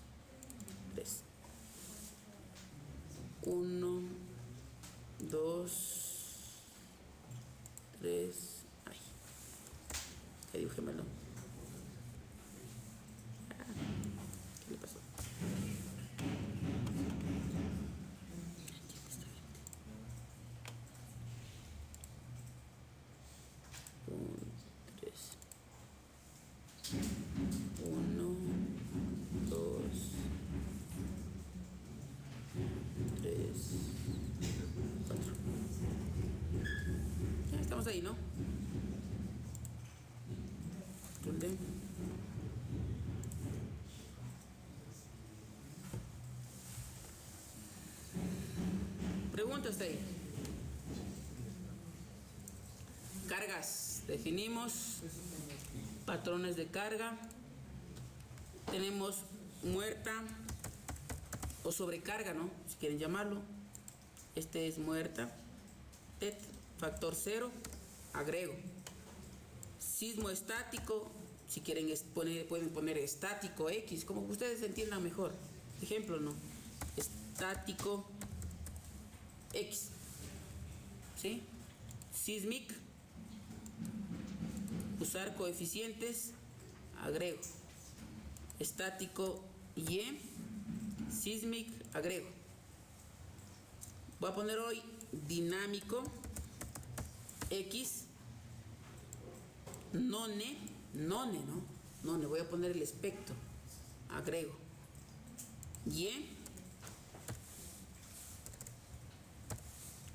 3. 1, 2, 3. Ay, ya dibujémelo. ¿Qué le pasó? Ahí, ¿no? Preguntas ahí. Cargas. Definimos patrones de carga. Tenemos muerta o sobrecarga, ¿no? Si quieren llamarlo. Este es muerta. Factor 0. Agrego. Sismo estático, si quieren pueden poner estático X, como ustedes entiendan mejor. Ejemplo, ¿no? Estático X. ¿Sí? Sismic. Usar coeficientes. Agrego. Estático Y. Sismic. Agrego. Voy a poner hoy dinámico X, none, ¿no? None, voy a poner el espectro, agrego. Y,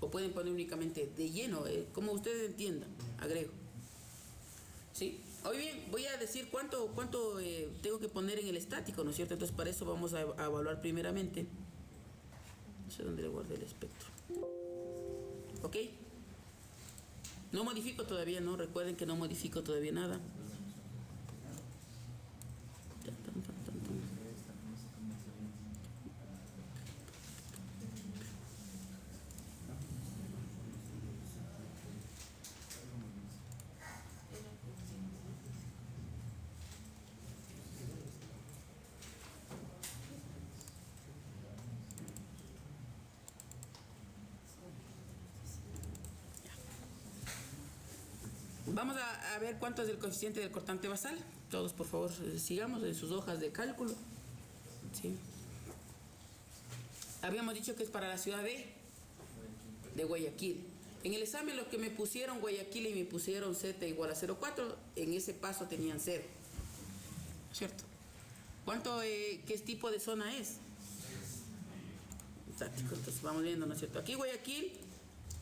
o pueden poner únicamente de lleno, como ustedes entiendan, agrego. ¿Sí? Hoy bien, voy a decir cuánto tengo que poner en el estático, ¿no es cierto? Entonces para eso vamos a evaluar primeramente. No sé dónde le guardé el espectro. ¿Ok? No modifico todavía, ¿no? Recuerden que no modifico todavía nada. Vamos a ver cuánto es el coeficiente del cortante basal. Todos, por favor, sigamos en sus hojas de cálculo. ¿Sí? Habíamos dicho que es para la ciudad de Guayaquil. En el examen los que me pusieron Guayaquil y me pusieron Z igual a 0,4, en ese paso tenían 0. ¿Cierto? ¿Qué tipo de zona es? Estático, entonces vamos viendo, ¿no es cierto? Aquí Guayaquil,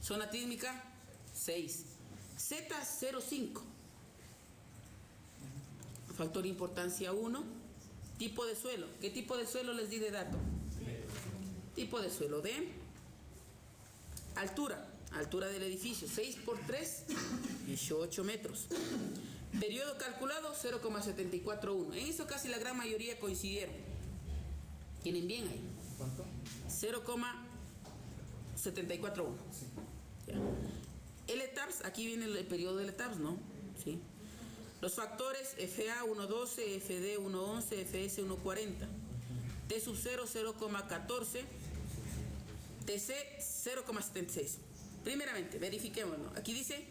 zona sísmica 6. Z 0,5. Factor de importancia 1. Tipo de suelo. ¿Qué tipo de suelo les di de dato? Tipo de suelo de altura. Altura del edificio, 6 por 3, 18 metros. Periodo calculado, 0,741. En eso casi la gran mayoría coincidieron. ¿Tienen bien ahí? ¿Cuánto? 0,741. Sí. Ya. LTAPS, aquí viene el periodo de LTAPS, ¿no? Sí. Los factores FA 1,12, FD 1,11, FS 1,40. T sub 0, 0,14. TC 0,76. Primeramente, verifiquémoslo. Aquí dice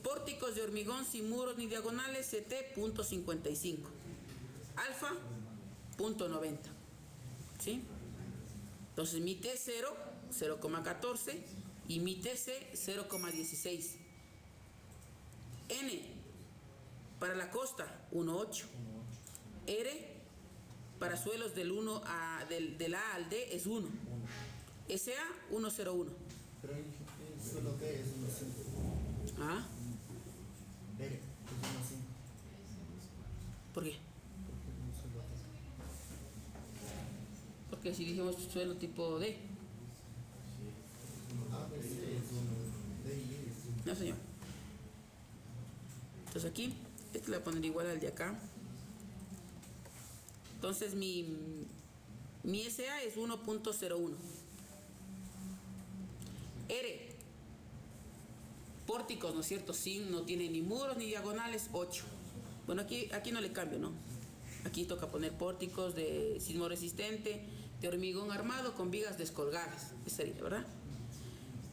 pórticos de hormigón sin muros ni diagonales, CT 0,55. Alfa 0,90. ¿Sí? Entonces mi T0 0,14 y mi TC 0,16. N para la costa 1,8. R para suelos del A al D es 1. SA 1,01. Pero el suelo B es 1,5. ¿Ah? B es 1,5. ¿Por qué? Porque es un suelo B. Porque si dijimos suelo tipo D. A, B, C es 1. D y E es 1. No, señor. Entonces aquí, este le voy a poner igual al de acá. Entonces mi SA es 1,01. R. Pórticos, ¿no es cierto? Sin, no tiene ni muros ni diagonales, 8. Bueno, aquí no le cambio, ¿no? Aquí toca poner pórticos de sismo resistente, de hormigón armado con vigas descolgadas. Esa sería, ¿verdad?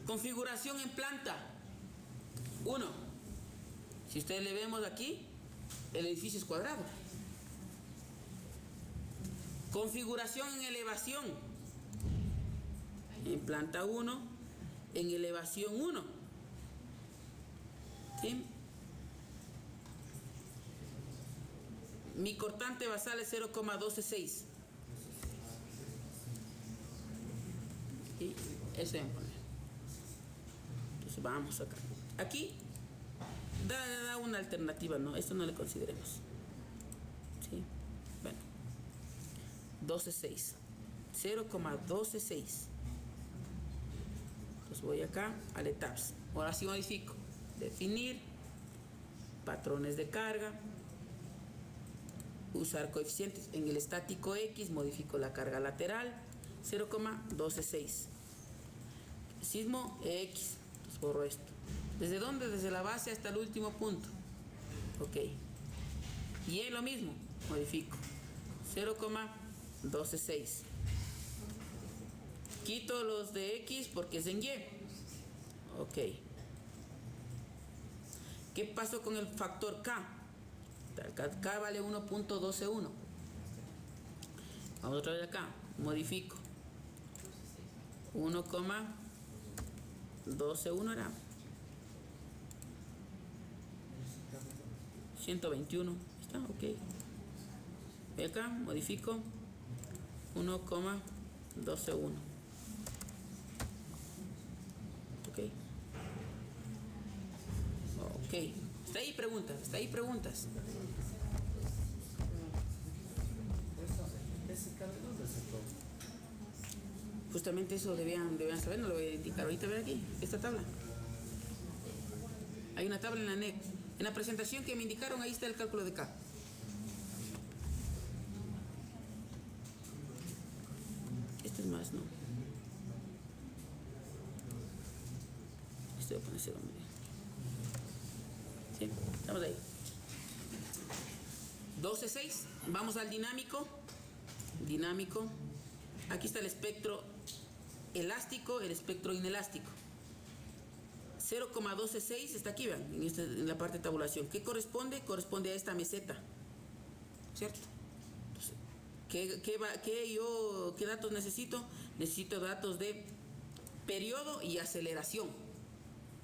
Configuración en planta. 1. Si ustedes le vemos aquí, el edificio es cuadrado. Configuración en elevación. En planta 1, en elevación 1. ¿Sí? Mi cortante basal es 0,126. ¿Sí? Eso voy a poner. Entonces vamos acá. Aquí da una alternativa, ¿no? Esto no le consideremos. ¿Sí? Bueno. 12,6. 0,126. Entonces voy acá al etapas. Ahora sí modifico. Definir. Patrones de carga. Usar coeficientes. En el estático X modifico la carga lateral. 0,126. Sismo X. Entonces borro esto. ¿Desde dónde? Desde la base hasta el último punto. Ok. Y es lo mismo. Modifico. 0,126. Quito los de X porque es en Y. Ok. ¿Qué pasó con el factor K? K vale 1,121. Vamos otra vez acá. Modifico. 1,121 era 121. ¿Está? Ok. Voy acá, modifico 1,121. Ok. Ok. Está ahí preguntas, está ahí preguntas. ¿Ese cable dónde se toma? Justamente eso debían saber, no lo voy a indicar ahorita, ver aquí, esta tabla. Hay una tabla en la NEC. En la presentación que me indicaron, ahí está el cálculo de K. Este es más, ¿no? Este voy a poner 0. Sí, estamos ahí. 12,6. Vamos al dinámico. Dinámico. Aquí está el espectro elástico, el espectro inelástico. 0,126 está aquí, vean, en la parte de tabulación. ¿Qué corresponde? Corresponde a esta meseta. ¿Cierto? Entonces, ¿qué datos necesito? necesito datos de periodo y aceleración,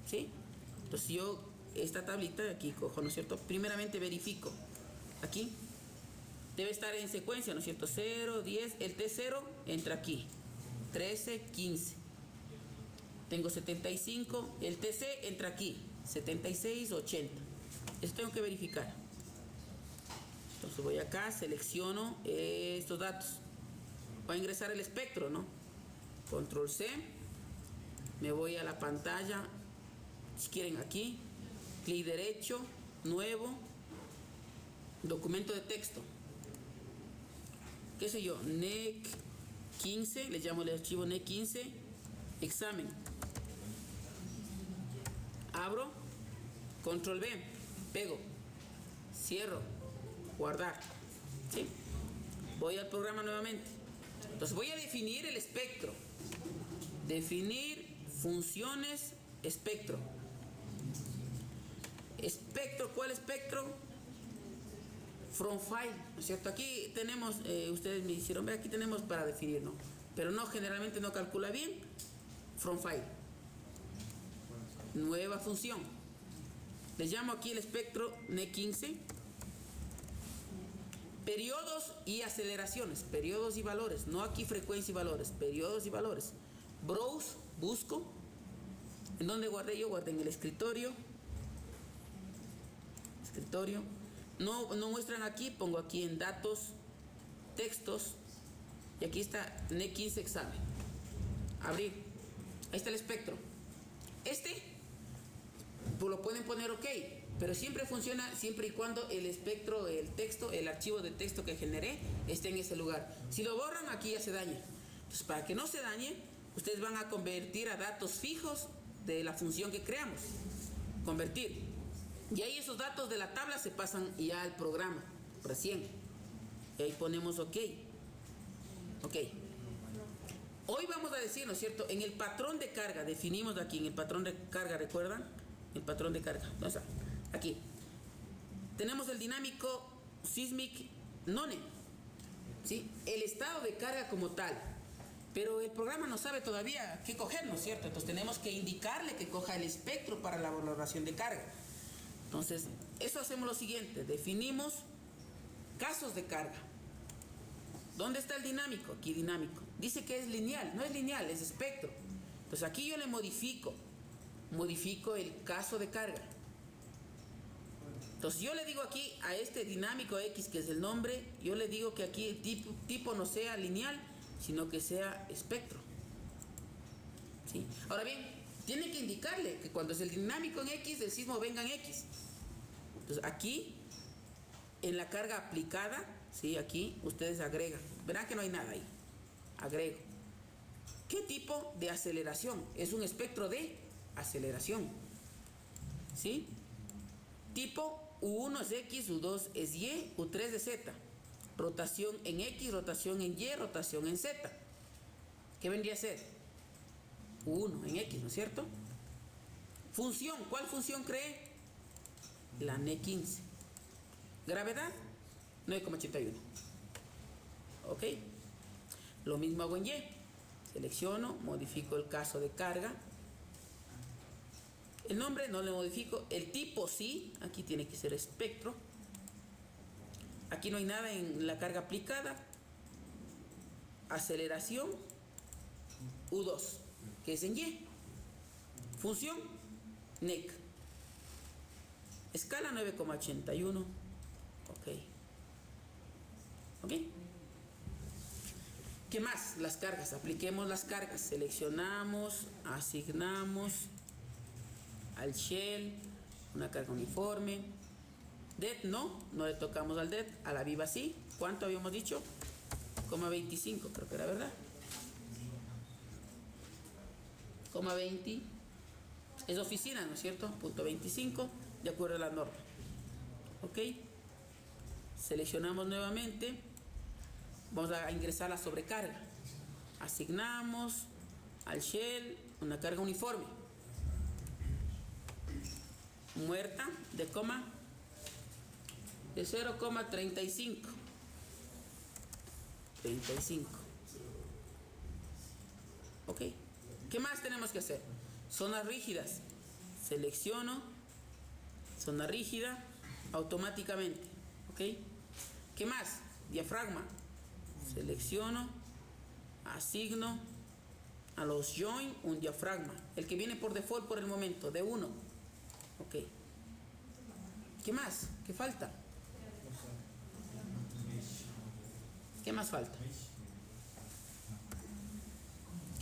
¿sí? Entonces yo esta tablita de aquí cojo, ¿no es cierto? Primeramente verifico. Aquí debe estar en secuencia, ¿no es cierto? 0, 10, el T0 entra aquí. 13, 15. Tengo 75, el TC entra aquí. 76, 80. Eso tengo que verificar. Entonces voy acá, selecciono estos datos. Voy a ingresar el espectro, ¿no? Control C. Me voy a la pantalla. Si quieren aquí. Clic derecho, nuevo. Documento de texto. ¿Qué sé yo? NEC 15. Le llamo el archivo NEC 15. Examen. Abro. Control B. Pego. Cierro. Guardar. ¿Sí? Voy al programa nuevamente. Entonces voy a definir el espectro. Definir funciones espectro. Espectro, ¿cuál espectro? From file, ¿no es cierto? Aquí tenemos, ustedes me hicieron ver, aquí tenemos para definir, ¿no? Pero no, generalmente no calcula bien. From file. Nueva función. Les llamo aquí el espectro NEC 15. Periodos y aceleraciones, periodos y valores, no aquí frecuencia y valores, periodos y valores. Browse, busco. ¿En dónde guardé yo? Guardé en el escritorio. Escritorio. No muestran aquí, pongo aquí en datos, textos. Y aquí está NEC 15 examen. Abrir. Ahí está el espectro. Pues lo pueden poner OK. Pero siempre funciona siempre y cuando el espectro, el texto, el archivo de texto que generé esté en ese lugar. Si lo borran, aquí ya se daña. Entonces, para que no se dañe, ustedes van a convertir a datos fijos de la función que creamos. Convertir. Y ahí esos datos de la tabla se pasan ya al programa, recién. Y ahí ponemos OK. OK. Hoy vamos a decir, ¿no es cierto? En el patrón de carga, definimos aquí en el patrón de carga, ¿recuerdan? El patrón de carga. ¿Dónde está? Aquí tenemos el dinámico seismic none, ¿sí? El estado de carga como tal, pero el programa no sabe todavía qué coger, ¿no es cierto? Entonces tenemos que indicarle que coja el espectro para la valoración de carga. Entonces eso hacemos lo siguiente: definimos casos de carga. ¿Dónde está el dinámico? Aquí dinámico. Dice que es lineal, no es lineal, es espectro. Entonces aquí yo le modifico el caso de carga. Entonces yo le digo aquí a este dinámico X, que es el nombre, yo le digo que aquí el tipo no sea lineal, sino que sea espectro. ¿Sí? Ahora bien, tiene que indicarle que cuando es el dinámico en X, el sismo venga en X. Entonces aquí, en la carga aplicada, ¿sí? Aquí ustedes agregan. Verán que no hay nada ahí. Agrego. ¿Qué tipo de aceleración? Es un espectro de aceleración. ¿Sí? Tipo U1 es X, U2 es Y, U3 es Z. Rotación en X, rotación en Y, rotación en Z. ¿Qué vendría a ser? U1 en X, ¿no es cierto? Función, ¿cuál función cree? La NEC 15. Gravedad, 9,81. ¿Ok? Lo mismo hago en Y. Selecciono, modifico el caso de carga. El nombre no le modifico, el tipo sí, aquí tiene que ser espectro. Aquí no hay nada en la carga aplicada. Aceleración U2, que es en Y. Función NEC. Escala 9,81. Ok. ¿Qué más? Las cargas. Apliquemos las cargas. Seleccionamos, asignamos al shell una carga uniforme. Det no le tocamos al det. A la viva sí. ¿Cuánto habíamos dicho? 0,25, creo que era, ¿verdad? 0,20 es oficina, ¿no es cierto? Punto 25, de acuerdo a la norma. Ok. Seleccionamos nuevamente. Vamos a ingresar la sobrecarga. Asignamos al shell una carga uniforme. Muerta de 0,35. 35. Ok. ¿Qué más tenemos que hacer? Zonas rígidas. Selecciono zona rígida automáticamente. Ok. ¿Qué más? Diafragma. Selecciono, asigno a los join un diafragma. El que viene por default por el momento, de 1. Ok. ¿Qué más? ¿Qué falta? ¿Qué más falta?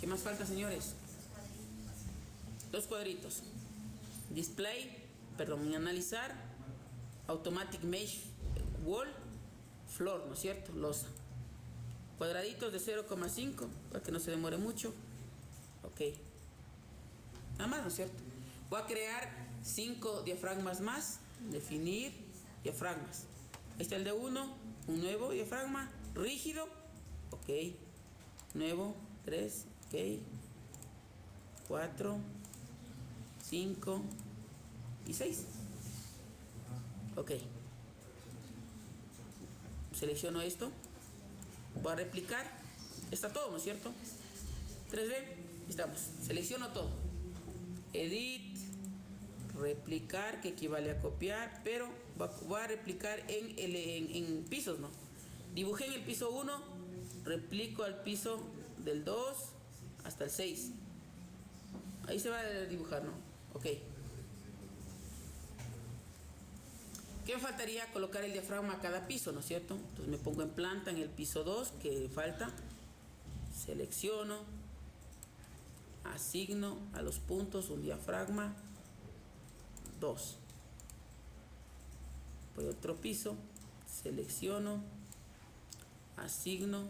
¿Qué más falta, señores? Dos cuadritos. Display, perdón, analizar, automatic mesh wall, floor, ¿no es cierto? Losa. Cuadraditos de 0,5 para que no se demore mucho. Ok. Nada más, ¿no es cierto? Voy a crear 5 diafragmas más. Definir diafragmas. Este es el de 1, un nuevo diafragma rígido. Ok. Nuevo, 3, ok. 4, 5 y 6. Ok. Selecciono esto. Voy a replicar. Está todo, ¿no es cierto? 3D. Estamos. Selecciono todo. Edit. Replicar, que equivale a copiar, pero voy a replicar en pisos, ¿no? Dibujé en el piso 1, replico al piso del 2 hasta el 6. Ahí se va a dibujar, ¿no? Ok. ¿Qué me faltaría? Colocar el diafragma a cada piso, ¿no es cierto? Entonces me pongo en planta en el piso 2, que falta. Selecciono. Asigno a los puntos un diafragma 2. Voy a otro piso. Selecciono. Asigno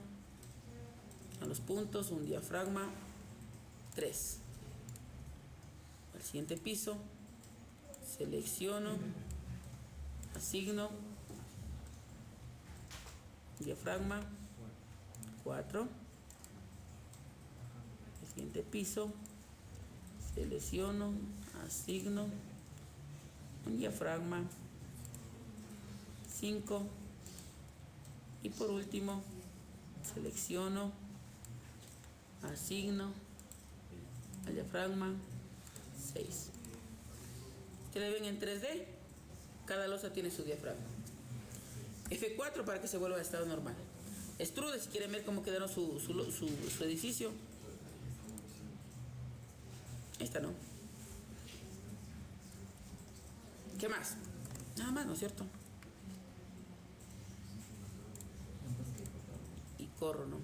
a los puntos un diafragma 3. Al siguiente piso. Selecciono. Asigno diafragma 4. El siguiente piso. Selecciono, asigno un diafragma 5. Y por último, selecciono, asigno al diafragma 6. ¿Ustedes ven en 3D? Cada losa tiene su diafragma. F4 para que se vuelva a estado normal. Extrude si quieren ver cómo quedaron su edificio. Esta no. ¿Qué más? Nada más, ¿no es cierto? Y corro, ¿no?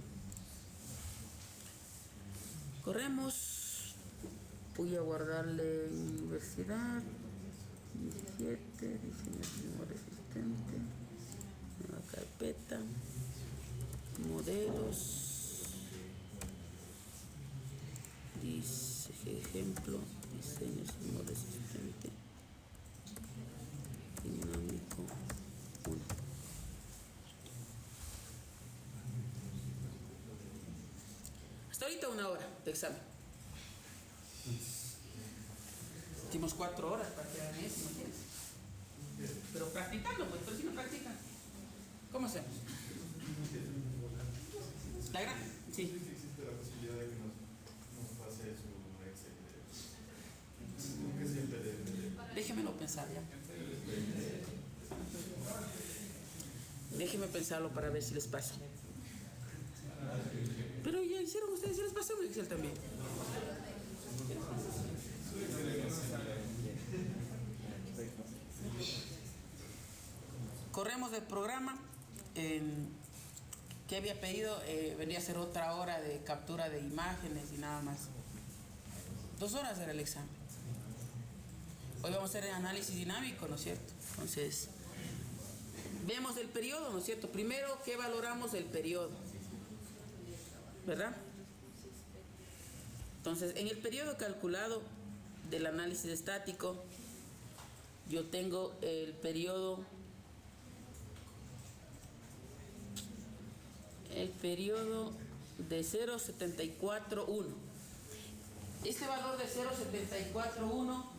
Corremos. Voy a guardarle universidad. 17, diseño primo resistente, nueva carpeta, modelos, dice ejemplo, diseño primo resistente, dinámico 1. Hasta ahorita 1 hora de examen. Hicimos 4 horas para que hagan eso, ¿no entiendes? Pero practicando, pues, pero si no practican, ¿cómo hacemos? ¿La gran? Sí. Existe la posibilidad de que nos pase su Excel. ¿Qué siempre Déjemelo pensar ya. Déjenme pensarlo para ver si les pasa. Pero ya hicieron ustedes, si les pasó un Excel también. Corremos del programa. Que había pedido, venía a ser otra hora de captura de imágenes y nada más. 2 horas era el examen. Hoy vamos a hacer el análisis dinámico, ¿no es cierto? Entonces, vemos el periodo, ¿no es cierto? Primero, ¿qué valoramos? El periodo, ¿verdad? Entonces, en el periodo calculado del análisis estático, yo tengo el periodo de 0,741. Este valor de 0,741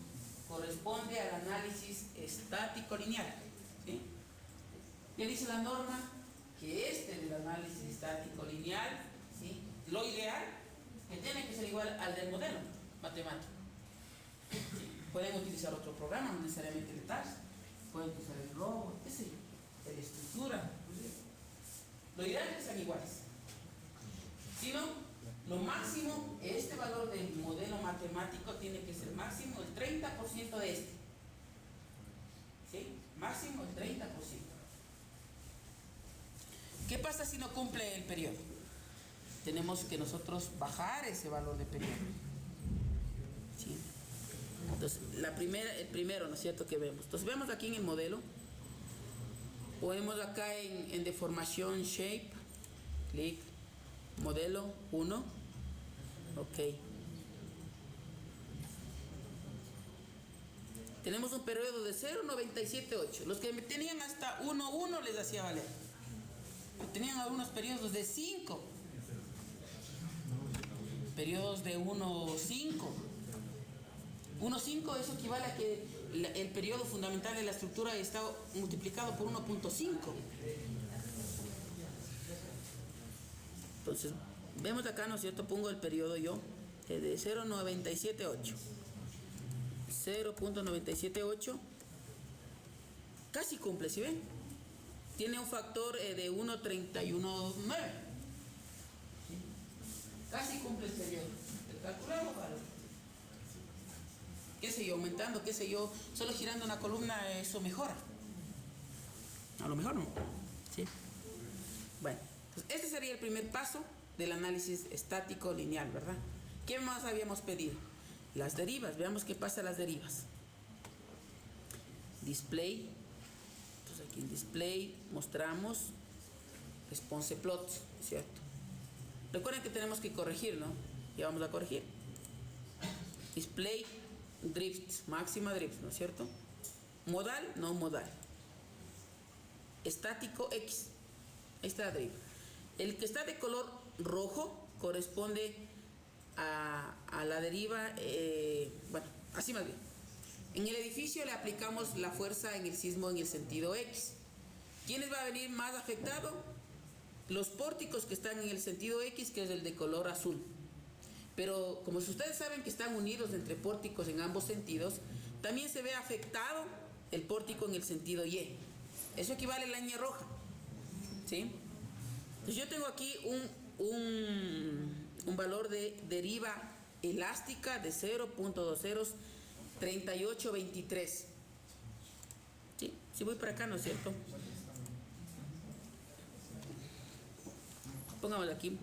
corresponde al análisis estático lineal, ¿sí? ¿Qué dice la norma? Que del análisis estático lineal, ¿sí? Lo ideal que tiene que ser igual al del modelo matemático. Sí, pueden utilizar otro programa, no necesariamente el TAS, pueden usar el robot, qué sé yo, el estructura. Lo ideal es que sean iguales. Si no, lo máximo, este valor del modelo matemático tiene que ser máximo el 30% de este. ¿Sí? Máximo el 30%. ¿Qué pasa si no cumple el periodo? Tenemos que nosotros bajar ese valor de periodo. ¿Sí? Entonces, el primero, ¿no es cierto?, que vemos. Entonces, vemos aquí en el modelo, o vemos acá en deformación shape, clic, modelo 1, ok. Tenemos un periodo de 0,978. Los que tenían hasta 1,1 les hacía valer. Tenían algunos periodos de 5. Periodos de 1,5. 1,5 eso equivale a que el periodo fundamental de la estructura está multiplicado por 1,5. Entonces, vemos acá, ¿no es cierto? Pongo el periodo yo, de 0,978. 0,978. Casi cumple, ¿sí ven? Tiene un factor de 1,319. Casi cumple el periodo. Calculamos, ¿vale? Qué sé yo, aumentando, qué sé yo, solo girando una columna eso mejora. A lo mejor no. ¿Sí? Bueno, pues este sería el primer paso del análisis estático lineal, ¿verdad? ¿Qué más habíamos pedido? Las derivas, veamos qué pasa a las derivas. Display. Entonces aquí en display mostramos response plot, ¿cierto? Recuerden que tenemos que corregir, ¿no? Ya vamos a corregir. Display drift, máxima drift, ¿no es cierto? Modal, no modal. Estático X. Ahí está la deriva. El que está de color rojo corresponde a la deriva, bueno, así más bien. En el edificio le aplicamos la fuerza en el sismo en el sentido X. ¿Quiénes va a venir más afectado? Los pórticos que están en el sentido X, que es el de color azul. Pero como si ustedes saben que están unidos entre pórticos en ambos sentidos, también se ve afectado el pórtico en el sentido Y. Eso equivale a la línea roja. ¿Sí? Entonces yo tengo aquí un valor de deriva elástica de 0.203823. ¿Sí? Si voy para acá, ¿no es cierto? Pongamos aquí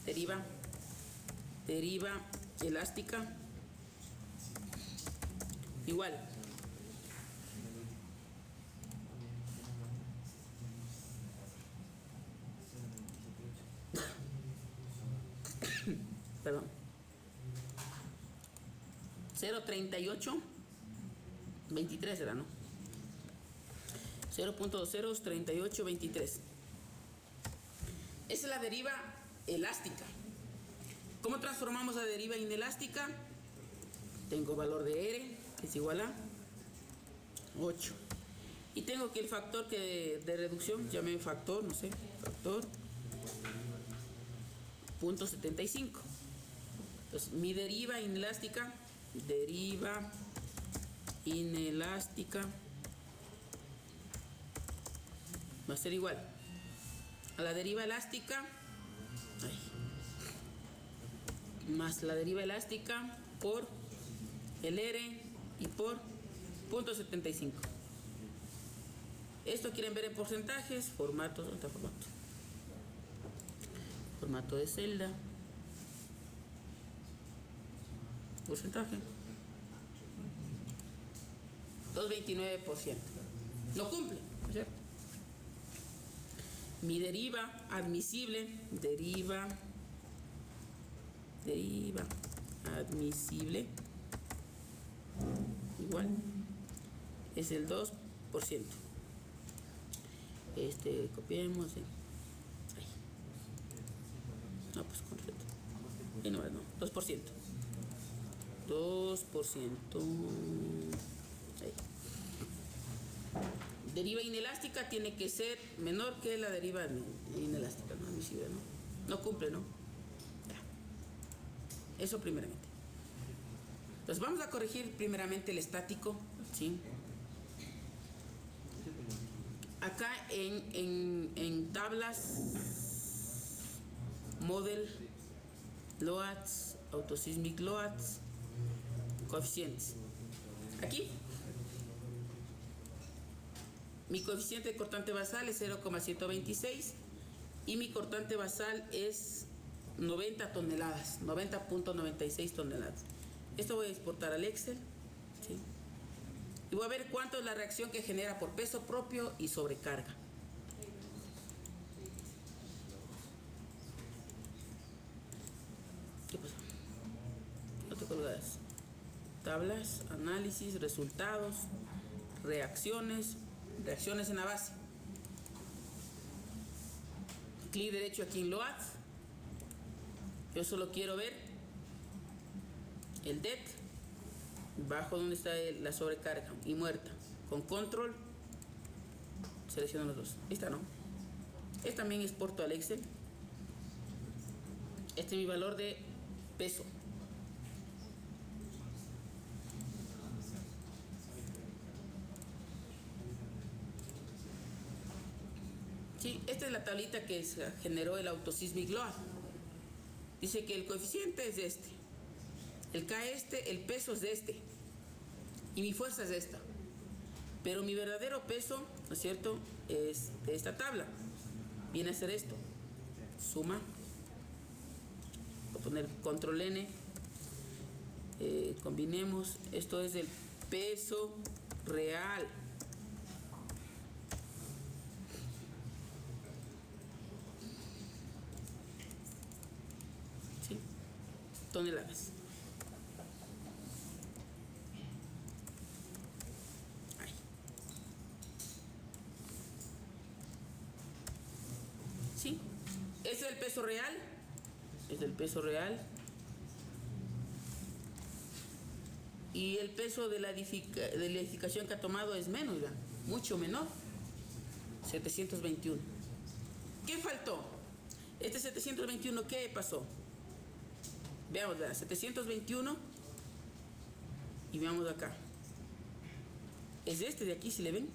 deriva elástica igual perdón 0.3823 era, ¿no? 0.203823. Esa es la deriva elástica. ¿Cómo transformamos la deriva inelástica? Tengo valor de R, que es igual a 8. Y tengo que el factor de reducción, llame factor, no sé, factor 0.75. Entonces, mi deriva inelástica va a ser igual a la deriva elástica más la deriva elástica por el R y por 0.75. Esto quieren ver en porcentajes, formatos, otro formato de celda, porcentaje 2,29%. Lo cumple, ¿cierto? Mi deriva admisible, deriva admisible igual es el 2%. Copiemos ahí. No, pues completo. Y no, 2%. 2%. Ahí. Deriva inelástica tiene que ser menor que la deriva inelástica, no admisible, ¿no? No cumple, ¿no? Ya. Eso primeramente. Entonces vamos a corregir primeramente el estático, ¿sí? Acá en tablas, model, loads, autosísmic loads, coeficientes. Aquí, mi coeficiente de cortante basal es 0,126 y mi cortante basal es 90 toneladas, 90.96 toneladas. Esto voy a exportar al Excel, ¿sí? Y voy a ver cuánto es la reacción que genera por peso propio y sobrecarga. ¿Qué pasó? No te colgas. Tablas, análisis, resultados, reacciones en la base. Clic derecho aquí en Load. Yo solo quiero ver el DET, bajo donde está la sobrecarga y muerta. Con control, selecciono los dos. Esta no. Esta también exporto al Excel. Este es mi valor de peso. Sí, esta es la tablita que generó el autosísmic load. Dice que el coeficiente es este, el K este, el peso es de este y mi fuerza es de esta. Pero mi verdadero peso, ¿no es cierto?, es de esta tabla. Viene a ser esto. Suma. Voy a poner control N. Combinemos. Esto es el peso real. ¿Sí? Toneladas. Ahí. ¿Sí? Este es el peso real. Es el peso real. Y el peso de la edificación que ha tomado es menos, ¿verdad? Mucho menor. 721. ¿Qué faltó? Este 721, ¿qué pasó? Veamos, ¿verdad? 721. Y veamos acá. Es este de aquí, si le ven.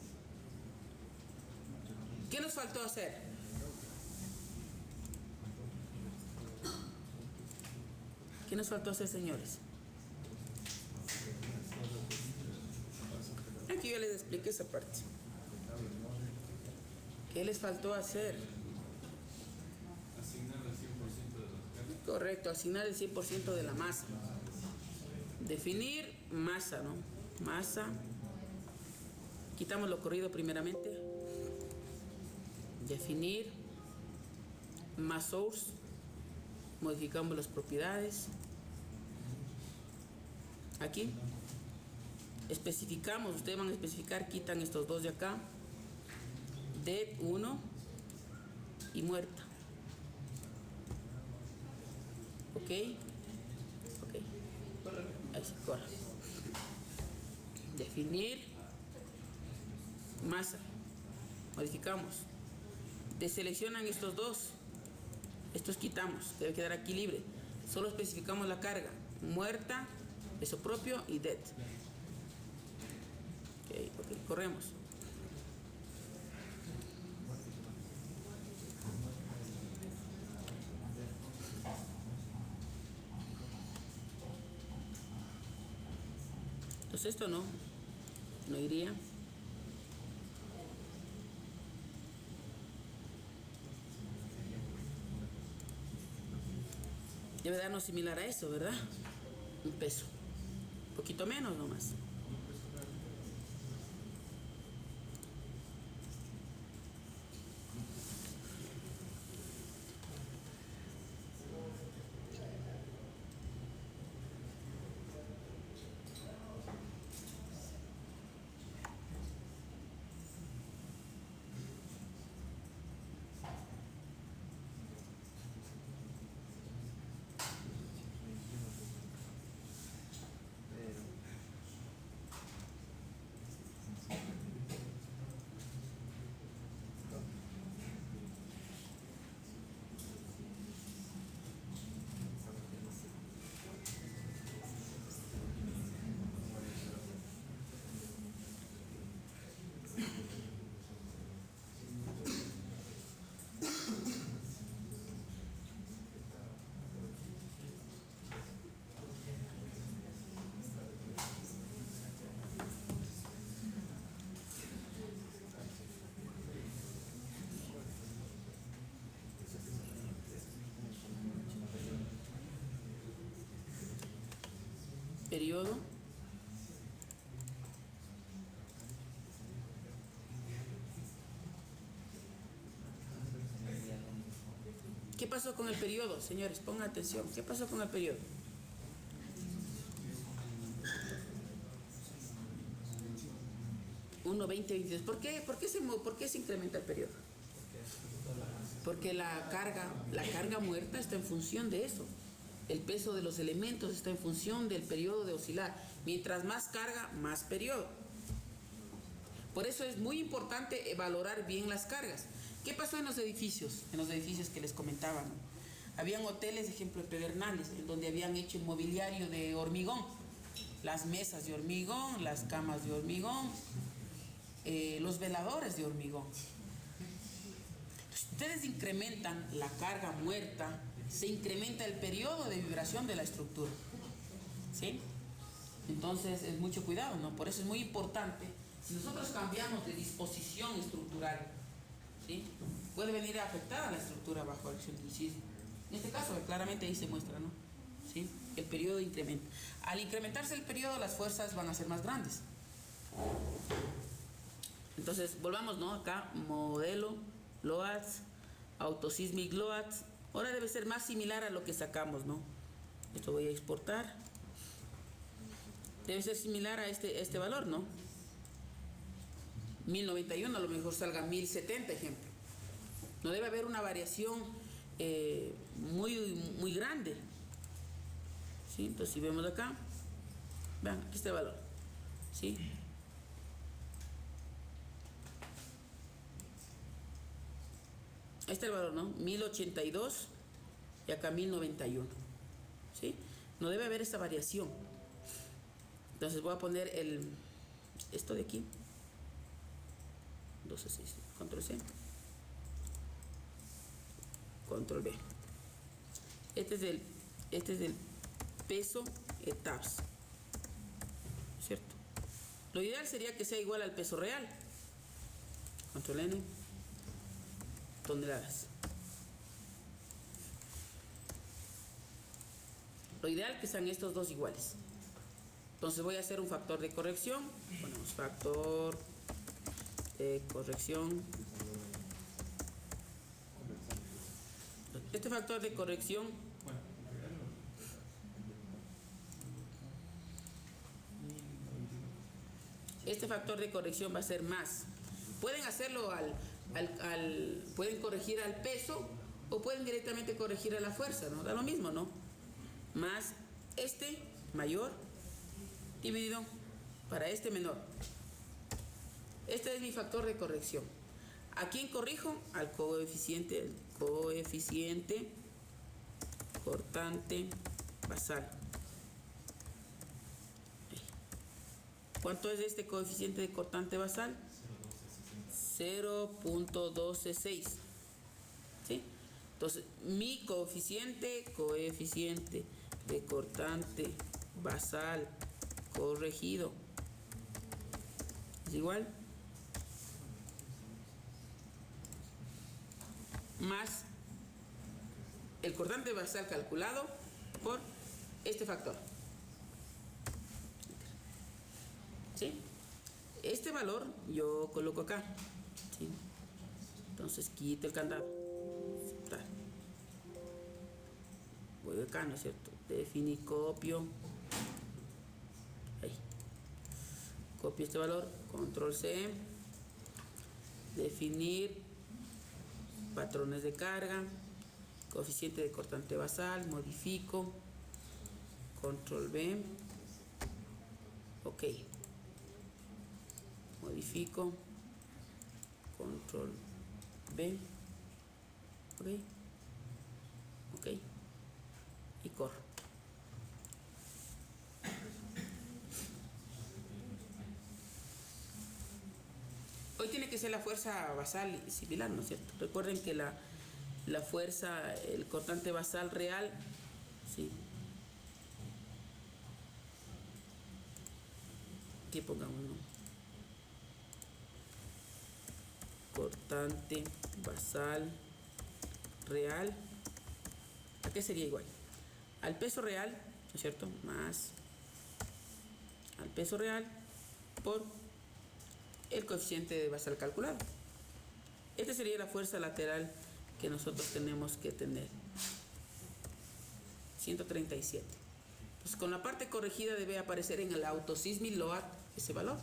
¿Qué nos faltó hacer? ¿Qué nos faltó hacer, señores? Aquí yo les expliqué esa parte. ¿Qué les faltó hacer? Asignar el 100% de las cargas. Correcto, asignar el 100% de la masa. Definir masa, ¿no? Masa. Quitamos lo corrido primeramente. Definir mass source. Modificamos las propiedades. Aquí. Especificamos, ustedes van a especificar, quitan estos dos de acá. De 1 y muerta. Ok. Ok. Ahí se corre. Definir masa. Modificamos. Deseleccionan estos dos. Estos quitamos. Debe quedar aquí libre. Solo especificamos la carga. Muerta, peso propio y dead. Ok, corremos. Entonces esto no iría. Debe darnos similar a eso, ¿verdad? Un peso. Un poquito menos nomás. periodo ¿Qué pasó con el periodo, señores? Pongan atención. ¿Qué pasó con el periodo? Uno, 20, 22. ¿Por qué se incrementa el periodo? Porque la carga muerta está en función de eso. El peso de los elementos está en función del periodo de oscilar. Mientras más carga, más periodo. Por eso es muy importante valorar bien las cargas. ¿Qué pasó en los edificios? En los edificios que les comentaba, ¿no? Habían hoteles, ejemplo, de Pedernales, en donde habían hecho mobiliario de hormigón. Las mesas de hormigón, las camas de hormigón, los veladores de hormigón. Si ustedes incrementan la carga muerta, se incrementa el periodo de vibración de la estructura. ¿Sí? Entonces es mucho cuidado, ¿no? Por eso es muy importante. Si nosotros cambiamos de disposición estructural, ¿sí?, puede venir a afectar a la estructura bajo acción del sismo. En este caso, claramente ahí se muestra, ¿no? ¿Sí? El periodo incrementa. Al incrementarse el periodo, las fuerzas van a ser más grandes. Entonces, volvamos, ¿no? Acá, modelo, LOADS, autosísmic LOADS. Ahora debe ser más similar a lo que sacamos, ¿no? Esto voy a exportar. Debe ser similar a este valor, ¿no? 1091, a lo mejor salga 1070, ejemplo. No debe haber una variación muy grande. ¿Sí? Entonces, si vemos acá, vean, aquí está el valor. ¿Sí? Ahí está el valor, ¿no? 1082 y acá 1091. ¿Sí? No debe haber esa variación. Entonces voy a poner esto de aquí. 12, 6, control C, control B. Este es del peso TAPS, ¿cierto? Lo ideal sería que sea igual al peso real. Control N, toneladas. Lo ideal que sean estos dos iguales. Entonces voy a hacer un factor de corrección. Ponemos factor corrección. Este factor de corrección va a ser más. Pueden hacerlo pueden corregir al peso o pueden directamente corregir a la fuerza, ¿no? Da lo mismo, ¿no? Más este mayor dividido para este menor. Este es mi factor de corrección. ¿A quién corrijo? Al coeficiente cortante basal. ¿Cuánto es este coeficiente de cortante basal? 0.126. ¿Sí? Entonces, mi coeficiente de cortante basal corregido es igual más el cortante basal calculado por este factor. ¿Sí? Este valor yo coloco acá. ¿Sí? Entonces quito el candado. Aceptar. Voy acá, ¿no es cierto? Definir, copio. Ahí. Copio este valor. Control C. Definir patrones de carga. Coeficiente de cortante basal. Modifico. Control B. Ok. Modifico. Control B. Ok. Ok. Y corro. Hoy tiene que ser la fuerza basal similar, ¿no es cierto? Recuerden que la fuerza, el cortante basal real, sí. Aquí pongamos, ¿no? Cortante basal real. ¿A qué sería igual? Al peso real, ¿no es cierto? Más al peso real por el coeficiente de basal calculado. Esta sería la fuerza lateral que nosotros tenemos que tener. 137. Pues con la parte corregida debe aparecer en el autosísmic load ese valor.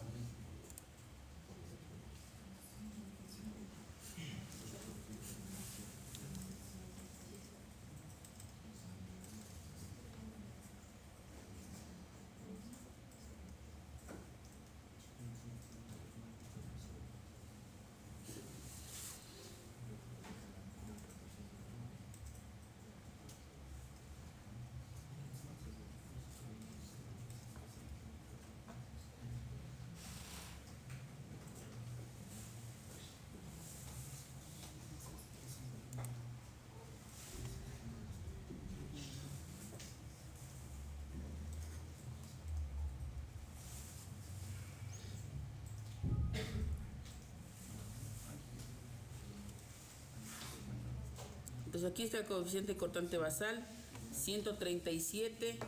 Entonces aquí está el coeficiente cortante basal, 137,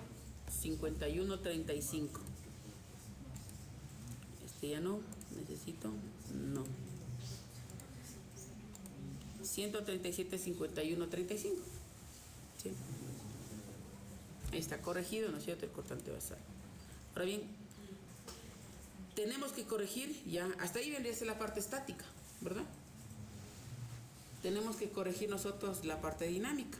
51, 35. Este ya no, necesito, no. 137, 51, 35. ¿Sí? Ahí está corregido, ¿no es cierto? El cortante basal. Ahora bien, tenemos que corregir ya, hasta ahí vendría a ser la parte estática, ¿verdad? Tenemos que corregir nosotros la parte dinámica.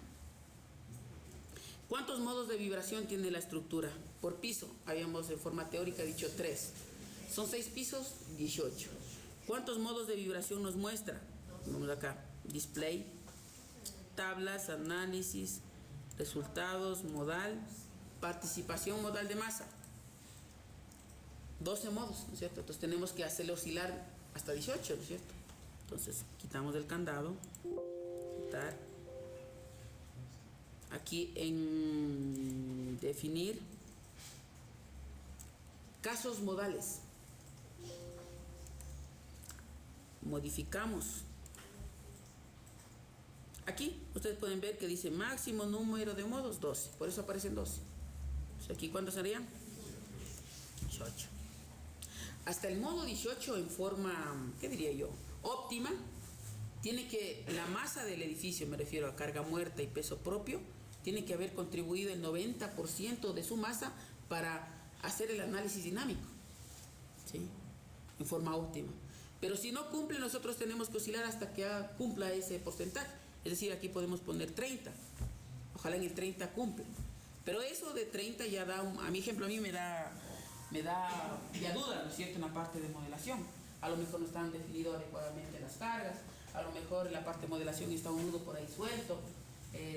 ¿Cuántos modos de vibración tiene la estructura? Por piso, habíamos en forma teórica dicho 3. Son 6 pisos, 18. ¿Cuántos modos de vibración nos muestra? Vamos acá, display, tablas, análisis, resultados, modal, participación modal de masa. 12 modos, ¿no es cierto? Entonces tenemos que hacerle oscilar hasta 18, ¿no es cierto? Entonces quitamos el candado, quitar. Aquí en definir casos modales. Modificamos. Aquí ustedes pueden ver que dice máximo número de modos 12, por eso aparecen 12. Entonces, aquí ¿cuántos serían? 18. Hasta el modo 18 en forma, ¿qué diría yo? Óptima, tiene que la masa del edificio, me refiero a carga muerta y peso propio, tiene que haber contribuido el 90% de su masa para hacer el análisis dinámico, ¿sí? En forma óptima. Pero si no cumple, nosotros tenemos que oscilar hasta que cumpla ese porcentaje. Es decir, aquí podemos poner 30. Ojalá en el 30 cumple. Pero eso de 30 ya da, a mi ejemplo, a mí me da ya duda, ¿no es cierto?, en la parte de modelación. A lo mejor no están definidas adecuadamente las cargas, a lo mejor en la parte de modelación está un nudo por ahí suelto,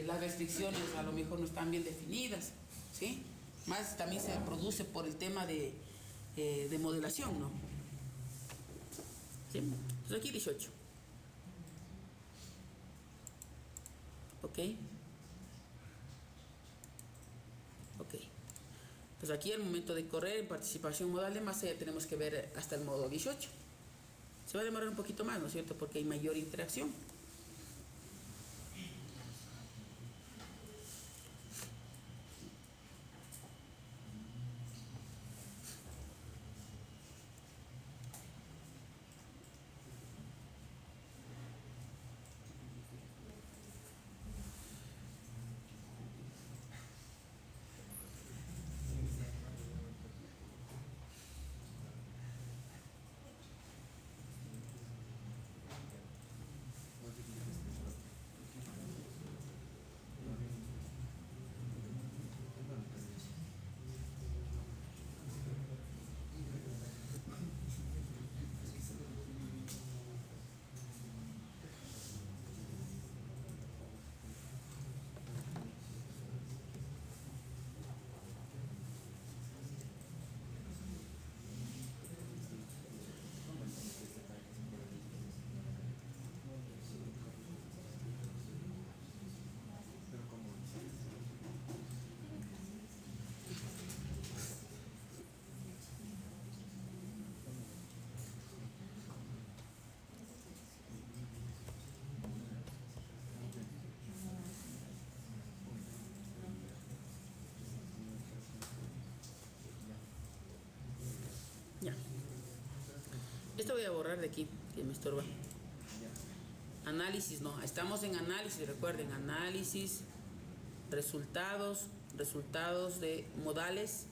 las restricciones a lo mejor no están bien definidas, ¿sí? Más también se produce por el tema de modelación, ¿no? ¿Sí? Entonces aquí 18. ¿Ok? Ok. Pues aquí al momento de correr en participación modal de masa ya tenemos que ver hasta el modo 18. Se va a demorar un poquito más, ¿no es cierto? Porque hay mayor interacción. Esto voy a borrar de aquí, que me estorba. Análisis, no, estamos en análisis, recuerden, análisis, resultados de modales,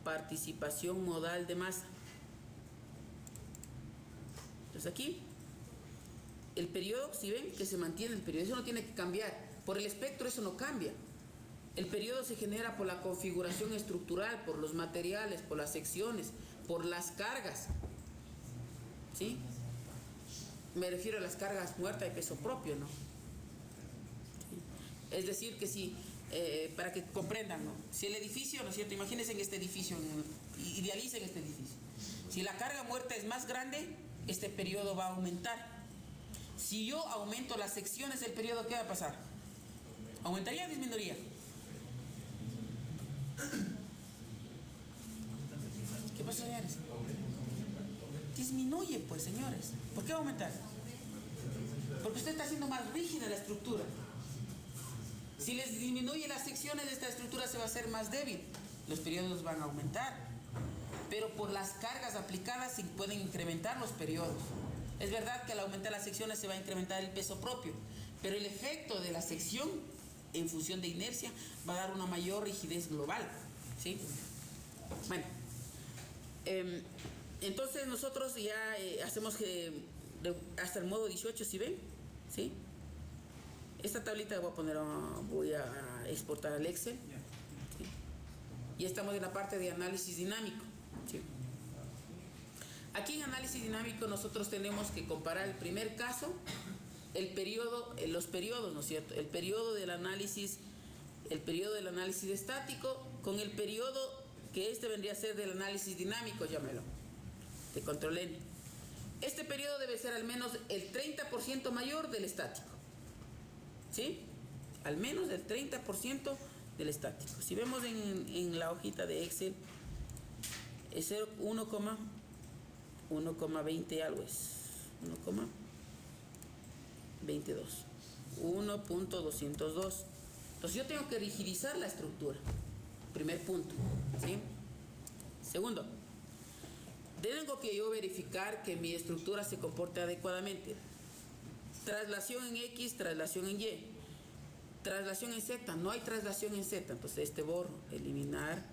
participación modal de masa. Entonces aquí, el periodo, si ven que se mantiene el periodo, eso no tiene que cambiar. Por el espectro eso no cambia. El periodo se genera por la configuración estructural, por los materiales, por las secciones, por las cargas. ¿Sí? Me refiero a las cargas muertas de peso propio, ¿no? ¿Sí? Es decir, que si, para que comprendan, ¿no? Si el edificio, ¿no es cierto? Imagínense en este edificio, idealicen este edificio. Si la carga muerta es más grande, este periodo va a aumentar. Si yo aumento las secciones del periodo, ¿qué va a pasar? ¿Aumentaría o disminuiría? ¿Qué pasa, señores? Disminuye, pues, señores. ¿Por qué va a aumentar? Porque usted está haciendo más rígida la estructura. Si les disminuye las secciones de esta estructura, se va a hacer más débil. Los periodos van a aumentar. Pero por las cargas aplicadas se pueden incrementar los periodos. Es verdad que al aumentar las secciones se va a incrementar el peso propio, pero el efecto de la sección en función de inercia va a dar una mayor rigidez global, ¿sí? Bueno, entonces nosotros ya hacemos hasta el modo 18, ¿sí ven? ¿Sí? Esta tablita voy a exportar al Excel, ¿sí? Y estamos en la parte de análisis dinámico, ¿sí? Aquí en análisis dinámico nosotros tenemos que comparar el primer caso, los periodos, ¿no es cierto? El periodo del análisis estático con el periodo que vendría a ser del análisis dinámico, llámelo, de control N. Este periodo debe ser al menos el 30% mayor del estático, ¿sí? Al menos el 30% del estático. Si vemos en la hojita de Excel, es 1,20 algo es 1,22 1.202. Entonces yo tengo que rigidizar la estructura, primer punto, ¿sí? Segundo, tengo que yo verificar que mi estructura se comporte adecuadamente. Traslación en X, traslación en Y, traslación en Z, no hay traslación en Z, entonces borro, eliminar.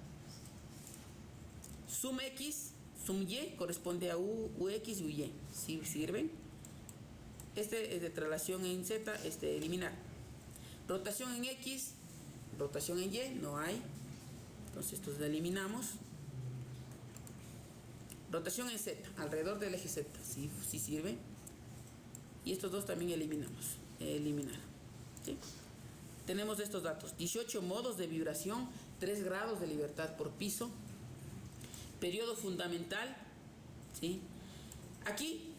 Sum X, sum Y corresponde a UX y UY. ¿Sí sirven? Es de traslación en Z, eliminar. Rotación en X, rotación en Y, no hay. Entonces estos lo eliminamos. Rotación en Z, alrededor del eje Z, sí sirve. Y estos dos también eliminamos. Eliminar. ¿Sí? Tenemos estos datos. 18 modos de vibración, 3 grados de libertad por piso. Periodo fundamental, ¿sí? Aquí,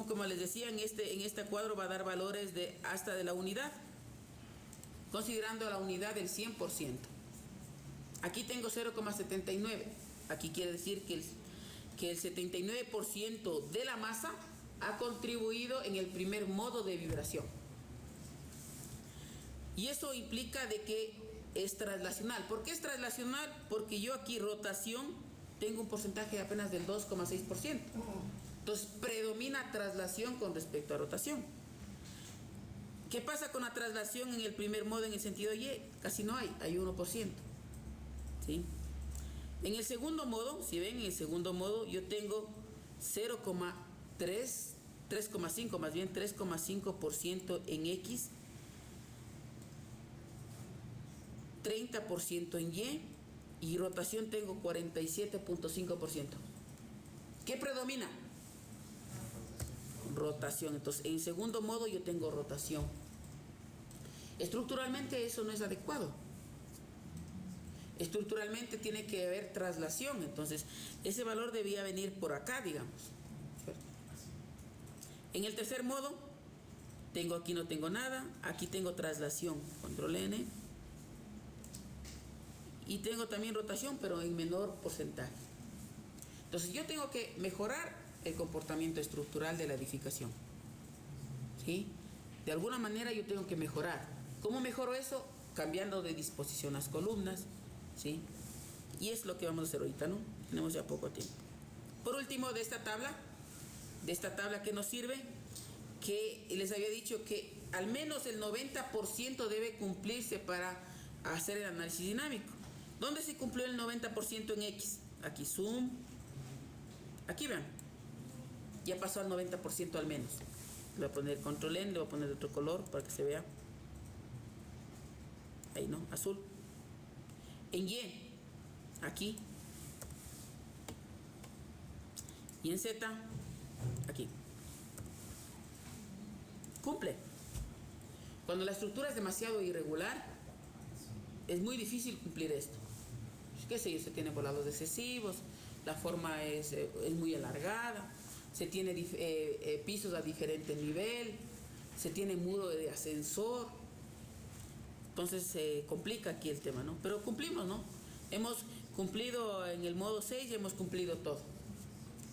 como les decía, en este cuadro va a dar valores hasta de la unidad, considerando la unidad del 100%. Aquí tengo 0,79. Aquí quiere decir que el 79% de la masa ha contribuido en el primer modo de vibración. Y eso implica de que es traslacional. ¿Por qué es traslacional? Porque yo aquí rotación tengo un porcentaje apenas del 2,6%. Entonces predomina traslación con respecto a rotación. ¿Qué pasa con la traslación en el primer modo en el sentido Y? Casi no hay 1%. ¿Sí? En el segundo modo, si ven, en el segundo modo yo tengo 3,5, más bien 3,5% en X, 30% en Y rotación tengo 47.5%. ¿Qué predomina? Rotación. Entonces, en segundo modo yo tengo rotación. Estructuralmente eso no es adecuado. Estructuralmente tiene que haber traslación. Entonces, ese valor debía venir por acá, digamos. En el tercer modo, aquí no tengo nada. Aquí tengo traslación. Control N. Y tengo también rotación, pero en menor porcentaje. Entonces yo tengo que mejorar el comportamiento estructural de la edificación, ¿sí? De alguna manera yo tengo que mejorar. ¿Cómo mejoro eso? Cambiando de disposición las columnas, ¿sí? Y es lo que vamos a hacer ahorita, ¿no? Tenemos ya poco tiempo. Por último, de esta tabla, de esta tabla que nos sirve, que les había dicho que al menos el 90% debe cumplirse para hacer el análisis dinámico. ¿Dónde se cumplió el 90% en X? Aquí zoom. Aquí vean. Ya pasó al 90% al menos. Le voy a poner control N, le voy a poner de otro color para que se vea. Ahí, ¿no? Azul. En Y, aquí. Y en Z, aquí. Cumple. Cuando la estructura es demasiado irregular, es muy difícil cumplir esto. ¿Qué sé yo? Se tiene volados excesivos, la forma es muy alargada, se tiene pisos a diferente nivel, se tiene muro de ascensor. Entonces se complica aquí el tema, ¿no? Pero cumplimos, ¿no? Hemos cumplido en el modo 6 y hemos cumplido todo.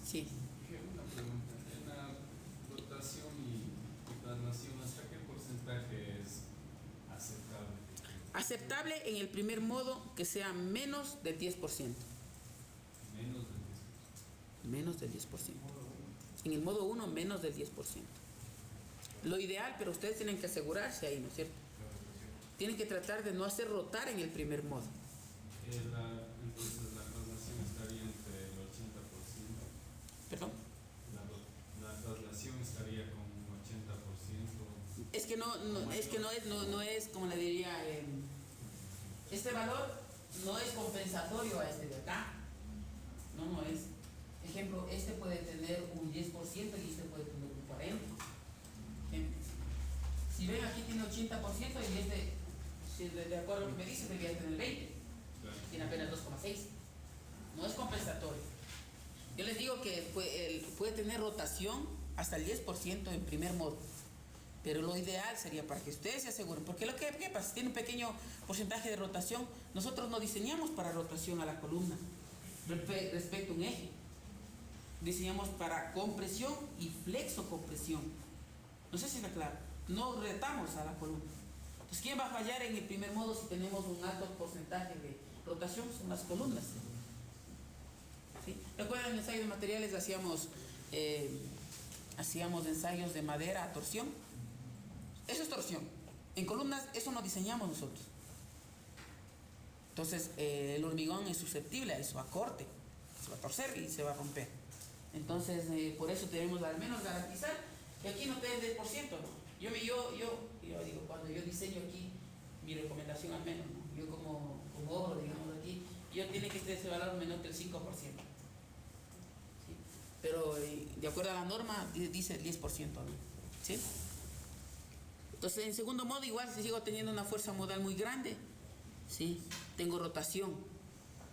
Sí. Una pregunta. En la rotación y traslación, ¿hasta qué porcentaje es aceptable? Aceptable en el primer modo que sea menos del 10%. Menos del 10%. Menos del 10%. En el modo 1, menos del 10%. Lo ideal, pero ustedes tienen que asegurarse ahí, ¿no es cierto? Tienen que tratar de no hacer rotar en el primer modo. Entonces la traslación estaría entre el 80%. ¿Perdón? La traslación estaría con un 80%. Es que no es como le diría, este valor no es compensatorio a este de acá. No es. Ejemplo, este puede tener un 10% y este puede tener un 40%. Ejemplo. Si ven, aquí tiene 80% y este, si de acuerdo a lo que me dice, debería tener 20%. Tiene apenas 2,6%. No es compensatorio. Yo les digo que puede tener rotación hasta el 10% en primer modo. Pero lo ideal sería para que ustedes se aseguren. Porque lo que pasa, si tiene un pequeño porcentaje de rotación, nosotros no diseñamos para rotación a la columna respecto a un eje. Diseñamos para compresión y flexocompresión. No sé si está claro. No retamos a la columna. Entonces, ¿quién va a fallar en el primer modo si tenemos un alto porcentaje de rotación? Son las columnas. ¿Sí? ¿Recuerdan en el ensayo de materiales hacíamos ensayos de madera a torsión? Eso es torsión. En columnas eso no diseñamos nosotros. Entonces el hormigón es susceptible a eso, a corte. Se va a torcer y se va a romper. Entonces por eso debemos al menos garantizar que aquí no te dé el 10%. Yo digo, cuando yo diseño aquí, mi recomendación al menos, ¿no? Yo como obro, digamos aquí, yo tiene que estar ese valor menor del 5%. ¿Sí? Pero de acuerdo a la norma dice el 10%, ¿no? ¿Sí? Entonces en segundo modo igual si sigo teniendo una fuerza modal muy grande, ¿sí? Tengo rotación.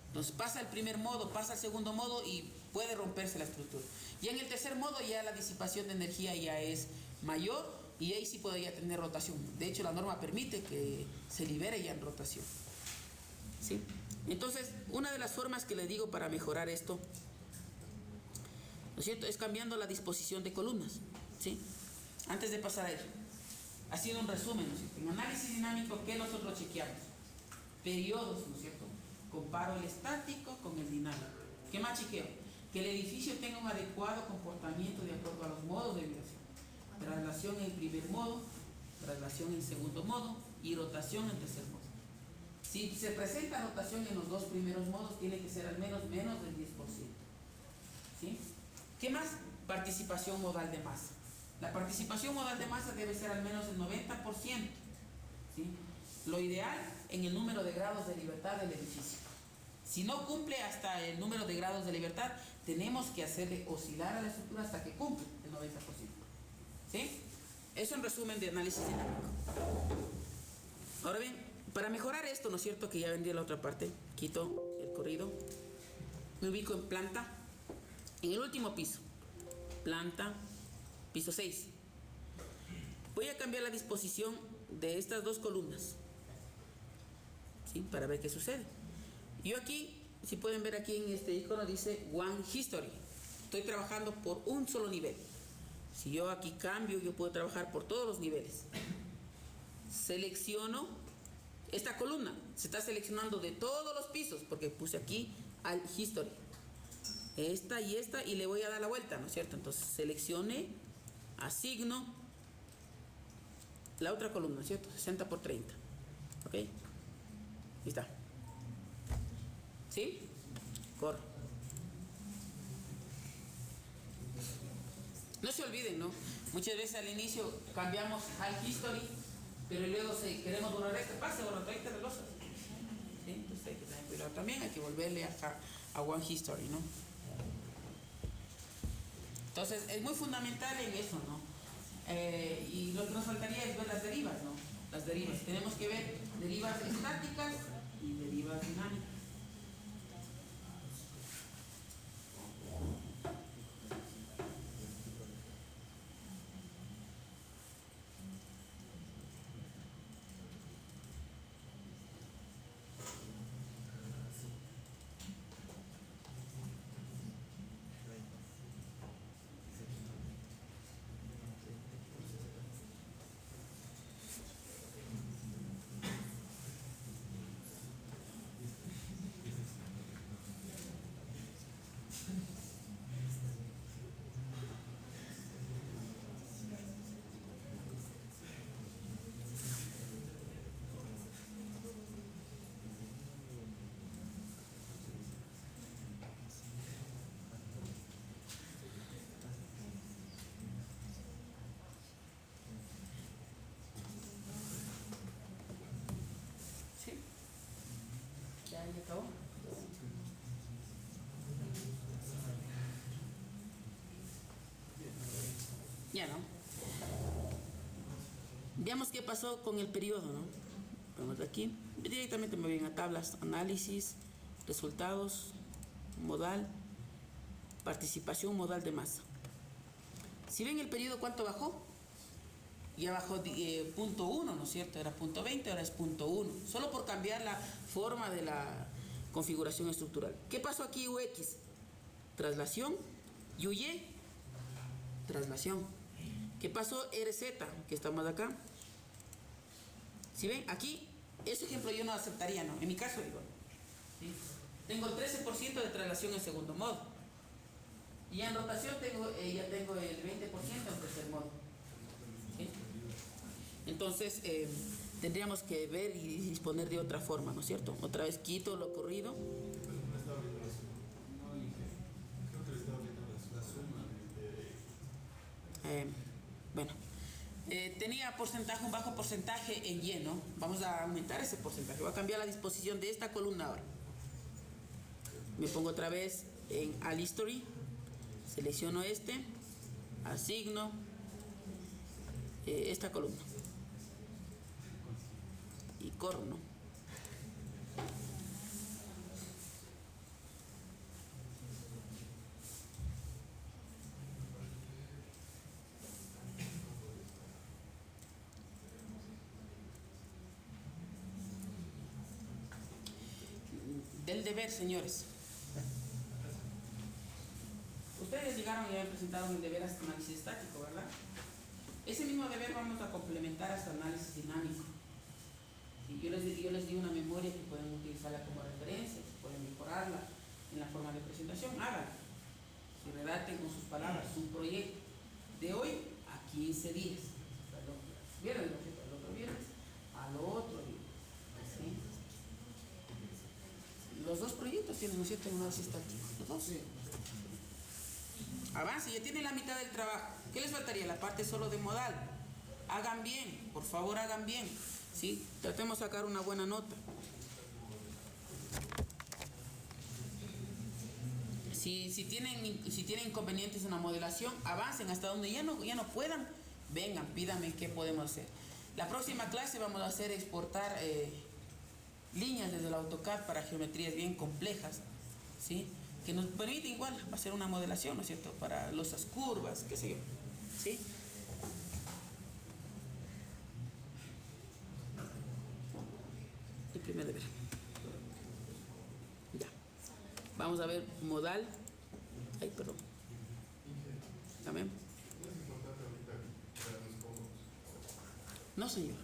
Entonces pasa el primer modo, pasa el segundo modo y puede romperse la estructura. Y en el tercer modo ya la disipación de energía ya es mayor y ahí sí podría tener rotación. De hecho la norma permite que se libere ya en rotación. ¿Sí? Entonces una de las formas que les digo para mejorar esto, ¿no es cierto?, es cambiando la disposición de columnas. ¿Sí? Antes de pasar a ello, haciendo un resumen, ¿no es cierto? En análisis dinámico, ¿qué nosotros chequeamos? Periodos, ¿no es cierto? Comparo el estático con el dinámico. ¿Qué más chequeo? Que el edificio tenga un adecuado comportamiento de acuerdo a los modos de vibración. Traslación en primer modo, traslación en segundo modo y rotación en tercer modo. Si se presenta rotación en los dos primeros modos, tiene que ser al menos del 10%. ¿Sí? ¿Qué más? Participación modal de masa. La participación modal de masa debe ser al menos el 90%. ¿Sí? Lo ideal en el número de grados de libertad del edificio. Si no cumple hasta el número de grados de libertad, tenemos que hacerle oscilar a la estructura hasta que cumple el 90%. ¿Sí? Eso en resumen de análisis dinámico. Ahora bien, para mejorar esto, ¿no es cierto?, que ya vendría la otra parte, quito el corrido, me ubico en planta, en el último piso, planta, piso 6. Voy a cambiar la disposición de estas dos columnas, ¿sí?, para ver qué sucede. Yo aquí, si pueden ver aquí en este icono, dice One History. Estoy trabajando por un solo nivel. Si yo aquí cambio, yo puedo trabajar por todos los niveles. Selecciono esta columna. Se está seleccionando de todos los pisos, porque puse aquí al History. esta y esta, y le voy a dar la vuelta, ¿no es cierto? Entonces seleccione, asigno la otra columna, ¿cierto? 60 por 30. ¿Ok? Ahí está. ¿Sí? Corro. No se olviden, ¿no? Muchas veces al inicio cambiamos al history, pero luego queremos borrar esta, pase, borrar todas estas losas. ¿Sí? Entonces hay que tener cuidado también, hay que volverle a One History, ¿no? Entonces es muy fundamental en eso, ¿no? Y lo que nos faltaría es ver las derivas, ¿no? Las derivas. Tenemos que ver derivas estáticas y derivas dinámicas. ¿Sí? ¿Ya acabó? Ya, ¿no? Veamos qué pasó con el periodo, ¿no? Vamos de aquí. Directamente me voy a tablas, análisis, resultados, modal, participación modal de masa. Si ven el periodo, ¿cuánto bajó? Ya bajó punto 1, ¿no es cierto? Era punto 20, ahora es punto 1. Solo por cambiar la forma de la configuración estructural. ¿Qué pasó aquí UX? Traslación. Y UY, traslación. ¿Qué pasó RZ? Que estamos acá. Si ven, aquí, ese ejemplo yo no aceptaría, ¿no? En mi caso digo, ¿sí? Tengo el 13% de traslación en segundo modo. Y en rotación ya tengo el 20% en tercer modo. ¿Sí? Entonces, tendríamos que ver y disponer de otra forma, ¿no es cierto? Otra vez quito lo ocurrido. Bueno, tenía porcentaje, un bajo porcentaje en Y, ¿no? Vamos a aumentar ese porcentaje. Voy a cambiar la disposición de esta columna ahora. Me pongo otra vez en All History, selecciono asigno esta columna y corro, ¿no? Del deber, señores. Ustedes llegaron y ya presentaron el deber hasta análisis estático, ¿verdad? Ese mismo deber vamos a complementar hasta análisis dinámico. Y yo les di una memoria que pueden utilizarla como referencia, pueden mejorarla en la forma de presentación, háganlo. Si redacten con sus palabras un proyecto de hoy a 15 días. Viernes, al otro viernes, al otro viernes. ¿Sí? Los dos proyectos tienen, ¿no es cierto?, un análisis estático. Los dos. Sí. Avance, ya tienen la mitad del trabajo. ¿Qué les faltaría? La parte solo de modal. Hagan bien, por favor hagan bien. ¿Sí? Tratemos de sacar una buena nota. Si tienen inconvenientes en la modelación, avancen hasta donde ya no puedan. Vengan, pídanme qué podemos hacer. La próxima clase vamos a hacer exportar líneas desde el AutoCAD para geometrías bien complejas, ¿sí? Que nos permite igual hacer una modelación, ¿no es cierto? Para losas curvas, qué sé yo, ¿sí? El primer deber. Ya. Vamos a ver modal. Ay, perdón. ¿También? No, señor.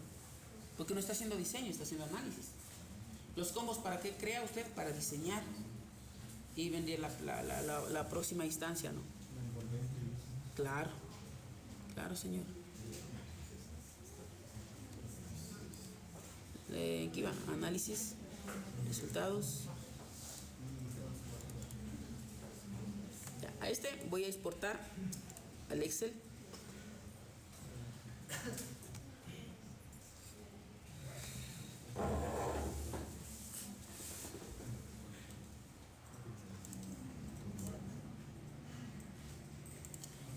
Porque no está haciendo diseño, está haciendo análisis. Los combos, ¿para qué crea usted? Para diseñar. y vendría la próxima instancia, ¿no? Claro, claro, señor. ¿Qué va? Análisis, resultados. Ya, a este voy a exportar al Excel.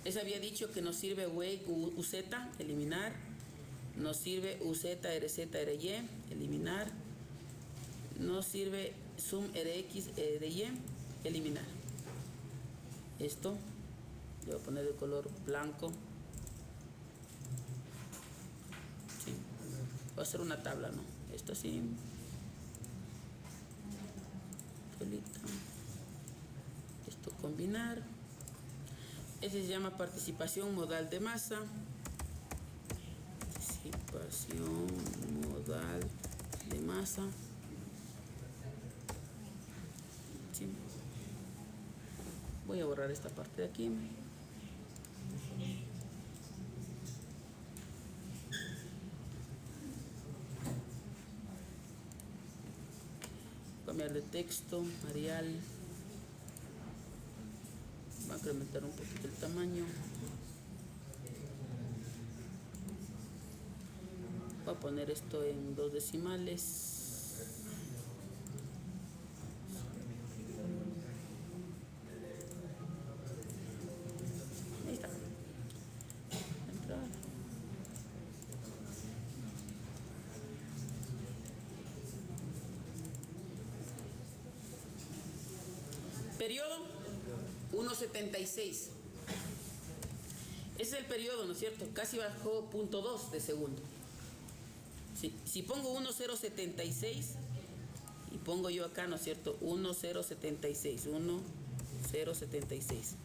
Les había dicho que nos sirve wake UZ, eliminar. Nos sirve UZ, RZ, RY, eliminar. Nos sirve Zoom, RX, RY, eliminar. Esto, le voy a poner de color blanco. Sí. Voy a hacer una tabla, ¿no? Esto así. Solita. Esto combinar. Ese se llama participación modal de masa. Participación modal de masa. Sí. Voy a borrar esta parte de aquí. Cambiar de texto, Arial. Va a incrementar un poquito el tamaño. Voy a poner esto en 2 decimales. Ahí está. Entrar. Periodo 1.76. Ese es el periodo, ¿no es cierto? Casi bajó 0.2 de segundo. Si pongo 1.076 y pongo yo acá, ¿no es cierto? 1.076, 1.076.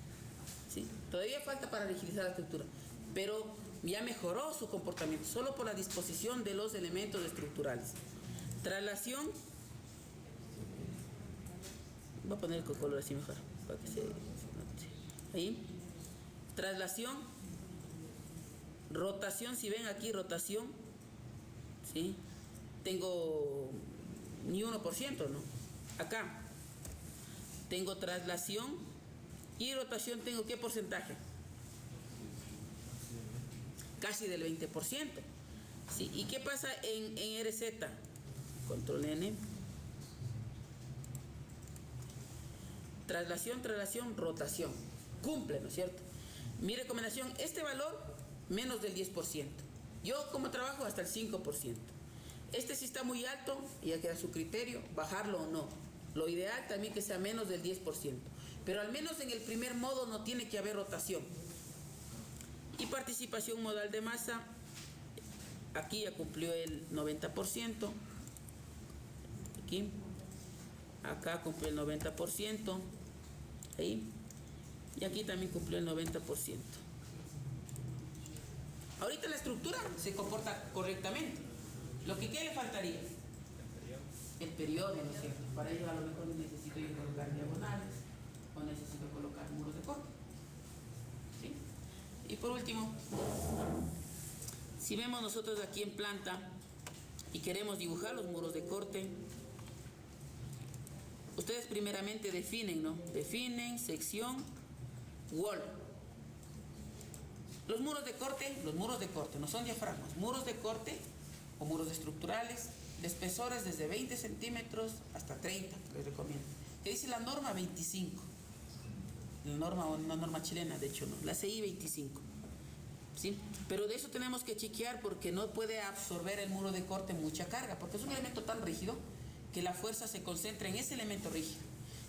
¿Sí? Todavía falta para rigidizar la estructura, pero ya mejoró su comportamiento solo por la disposición de los elementos estructurales. Traslación, voy a poner con color así mejor para que se note. Ahí. Traslación, rotación, si ven aquí rotación, ¿sí? Tengo ni 1%, ¿no? Acá tengo traslación y rotación, tengo ¿qué porcentaje? Casi del 20%. ¿Sí? ¿Y qué pasa en RZ? Control N. Traslación, rotación. Cumple, ¿no es cierto? Mi recomendación, este valor menos del 10%. Yo como trabajo hasta el 5%. Este sí está muy alto, ya queda a su criterio, bajarlo o no. Lo ideal también que sea menos del 10%. Pero al menos en el primer modo no tiene que haber rotación. Y participación modal de masa, aquí ya cumplió el 90%. Aquí. Acá cumplió el 90%. Ahí. Y aquí también cumplió el 90%. Ahorita la estructura se comporta correctamente. Lo que ¿qué le faltaría? El periodo, ¿no es cierto? Para ello a lo mejor necesito yo colocar diagonales o necesito colocar muros de corte. ¿Sí? Y por último, si vemos nosotros aquí en planta y queremos dibujar los muros de corte, ustedes primeramente definen, ¿no? Definen sección wall. Los muros de corte no son diafragmas, muros de corte o muros estructurales de espesores desde 20 centímetros hasta 30, les recomiendo. ¿Qué dice la norma? 25. La norma, una norma chilena, de hecho, no, la CI 25. ¿Sí? Pero de eso tenemos que chequear porque no puede absorber el muro de corte mucha carga, porque es un elemento tan rígido que la fuerza se concentra en ese elemento rígido.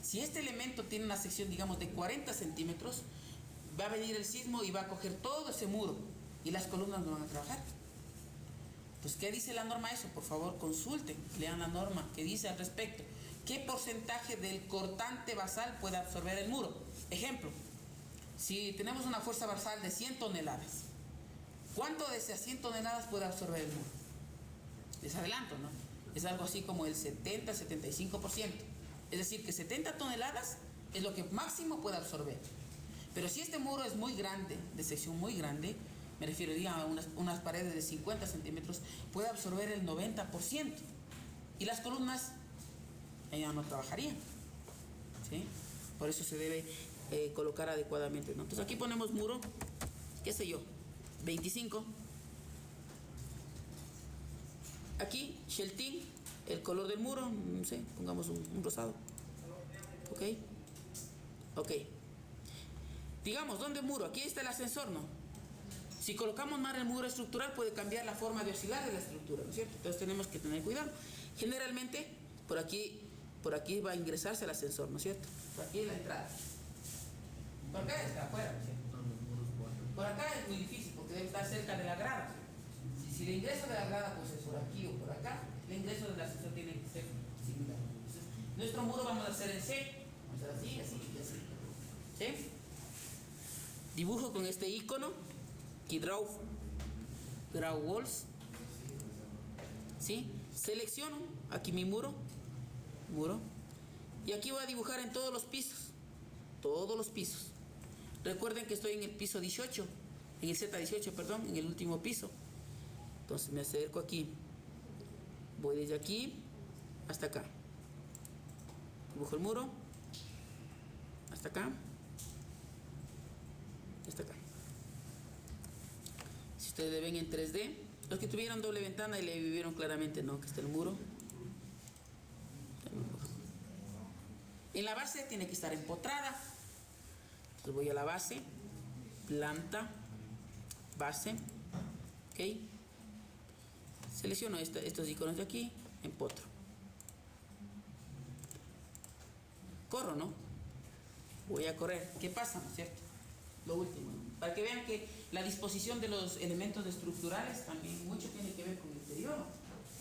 Si este elemento tiene una sección, digamos, de 40 centímetros, va a venir el sismo y va a coger todo ese muro y las columnas no van a trabajar. Pues, ¿qué dice la norma eso? Por favor, consulten, lean la norma, ¿qué dice al respecto? ¿Qué porcentaje del cortante basal puede absorber el muro? Ejemplo, si tenemos una fuerza basal de 100 toneladas, ¿cuánto de esas 100 toneladas puede absorber el muro? Les adelanto, ¿no? Es algo así como el 70-75%. Es decir, que 70 toneladas Es lo que máximo puede absorber. Pero si este muro es muy grande, de sección muy grande, me refiero a unas paredes de 50 centímetros, puede absorber el 90%. Y las columnas ya no trabajarían. ¿Sí? Por eso se debe colocar adecuadamente, ¿no? Entonces aquí ponemos muro, qué sé yo, 25. Aquí, Sheltin, el color del muro, no sé, pongamos un rosado. ¿Ok? Ok. Digamos, ¿dónde muro? Aquí está el ascensor, ¿no? Si colocamos mal el muro estructural puede cambiar la forma de oscilar de la estructura, ¿no es cierto? Entonces tenemos que tener cuidado. Generalmente, por aquí va a ingresarse el ascensor, ¿no es cierto? Por aquí es la entrada. Por acá está afuera, ¿no es cierto? Por acá es muy difícil porque debe estar cerca de la grada. Si el ingreso de la grada pues es por aquí o por acá, el ingreso del ascensor tiene que ser similar. Entonces, nuestro muro vamos a hacer en C. Vamos a hacer así, así y así. ¿Sí? Dibujo con este icono, aquí draw walls. ¿Sí? Selecciono aquí mi muro. Y aquí voy a dibujar en todos los pisos. Todos los pisos. Recuerden que estoy en el piso 18, en el Z18, perdón, en el último piso. Entonces me acerco aquí. Voy desde aquí hasta acá. Dibujo el muro. Hasta acá. Hasta acá. Si ustedes ven en 3D, los que tuvieron doble ventana y le vivieron claramente, ¿no? Que está el muro. En la base tiene que estar empotrada. Entonces voy a la base, planta, base, ok. Selecciono estos iconos de aquí, empotro. Corro, ¿no? Voy a correr. ¿Qué pasa, no es cierto? Lo último, ¿no? Para que vean que la disposición de los elementos estructurales también mucho tiene que ver con el deterioro.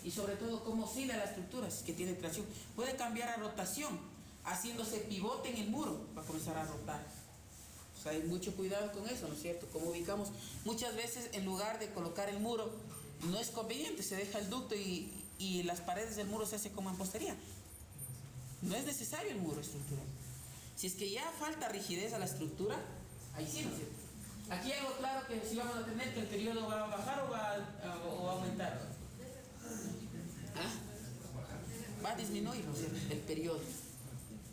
Y sobre todo cómo oscila la estructura, si es que tiene tracción. Puede cambiar a rotación, haciéndose pivote en el muro, va a comenzar a rotar. O sea, hay mucho cuidado con eso, ¿no es cierto? Como ubicamos, muchas veces en lugar de colocar el muro, no es conveniente, se deja el ducto y las paredes del muro se hace como en postería. No es necesario el muro estructural. Si es que ya falta rigidez a la estructura, ahí sí, ¿no es cierto? Aquí hay algo claro que si vamos a tener que el periodo va a bajar o va a aumentar. ¿Ah? Va a disminuir, ¿no es cierto? El periodo.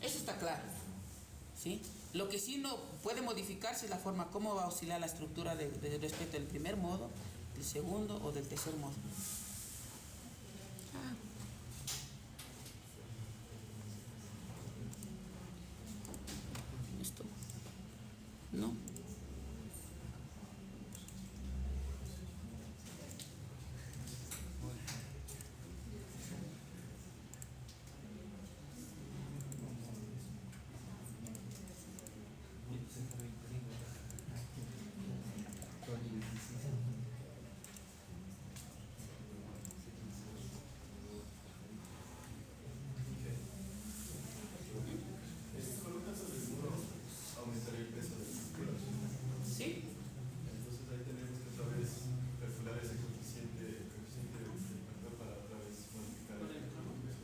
Eso está claro. ¿Sí? Lo que sí no puede modificarse es la forma como va a oscilar la estructura respecto del primer modo, del segundo o del tercer modo. Esto. No. Aumentaría el peso de la estructura. ¿Sí? Entonces ahí tenemos que otra vez calcular ese coeficiente del factor para otra vez modificar el peso.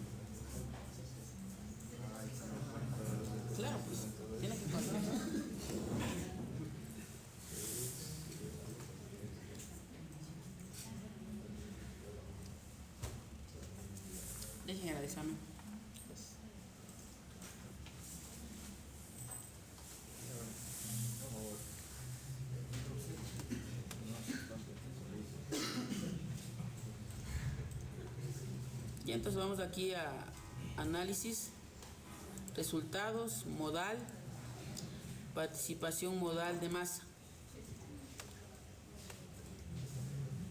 Claro, pues tiene que pasar. Dejen el examen. Y entonces vamos aquí a análisis, resultados, modal, participación modal de masa.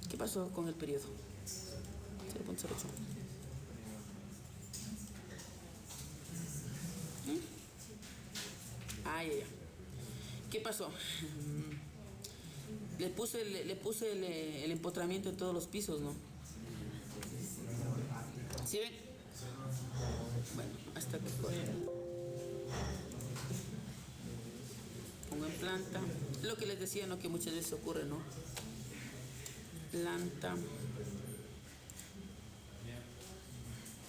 ¿Qué pasó con el periodo? 0.08. Ah, ya. ¿Qué pasó? Le puse el empotramiento en todos los pisos, ¿no? ¿Sí ven? Bueno, hasta que corte. Pongo en planta. Lo que les decía, ¿no? Que muchas veces ocurre, ¿no? Planta.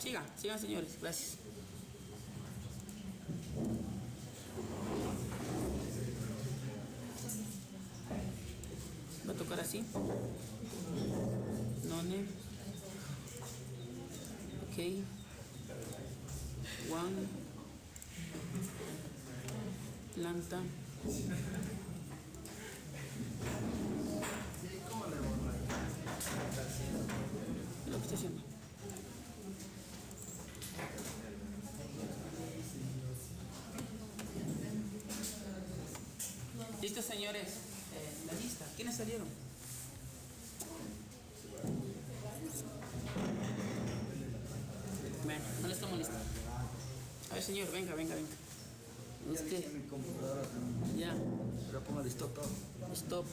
Sigan señores, gracias. ¿sí? None. Ok. One. Planta. Lo que estoy haciendo. ¿Listo, señores? La lista. ¿Quiénes salieron? Bueno, no estamos listos. A ver, señor, venga. Mi computadora también. Ya. Pero ponga listo todo. Stop.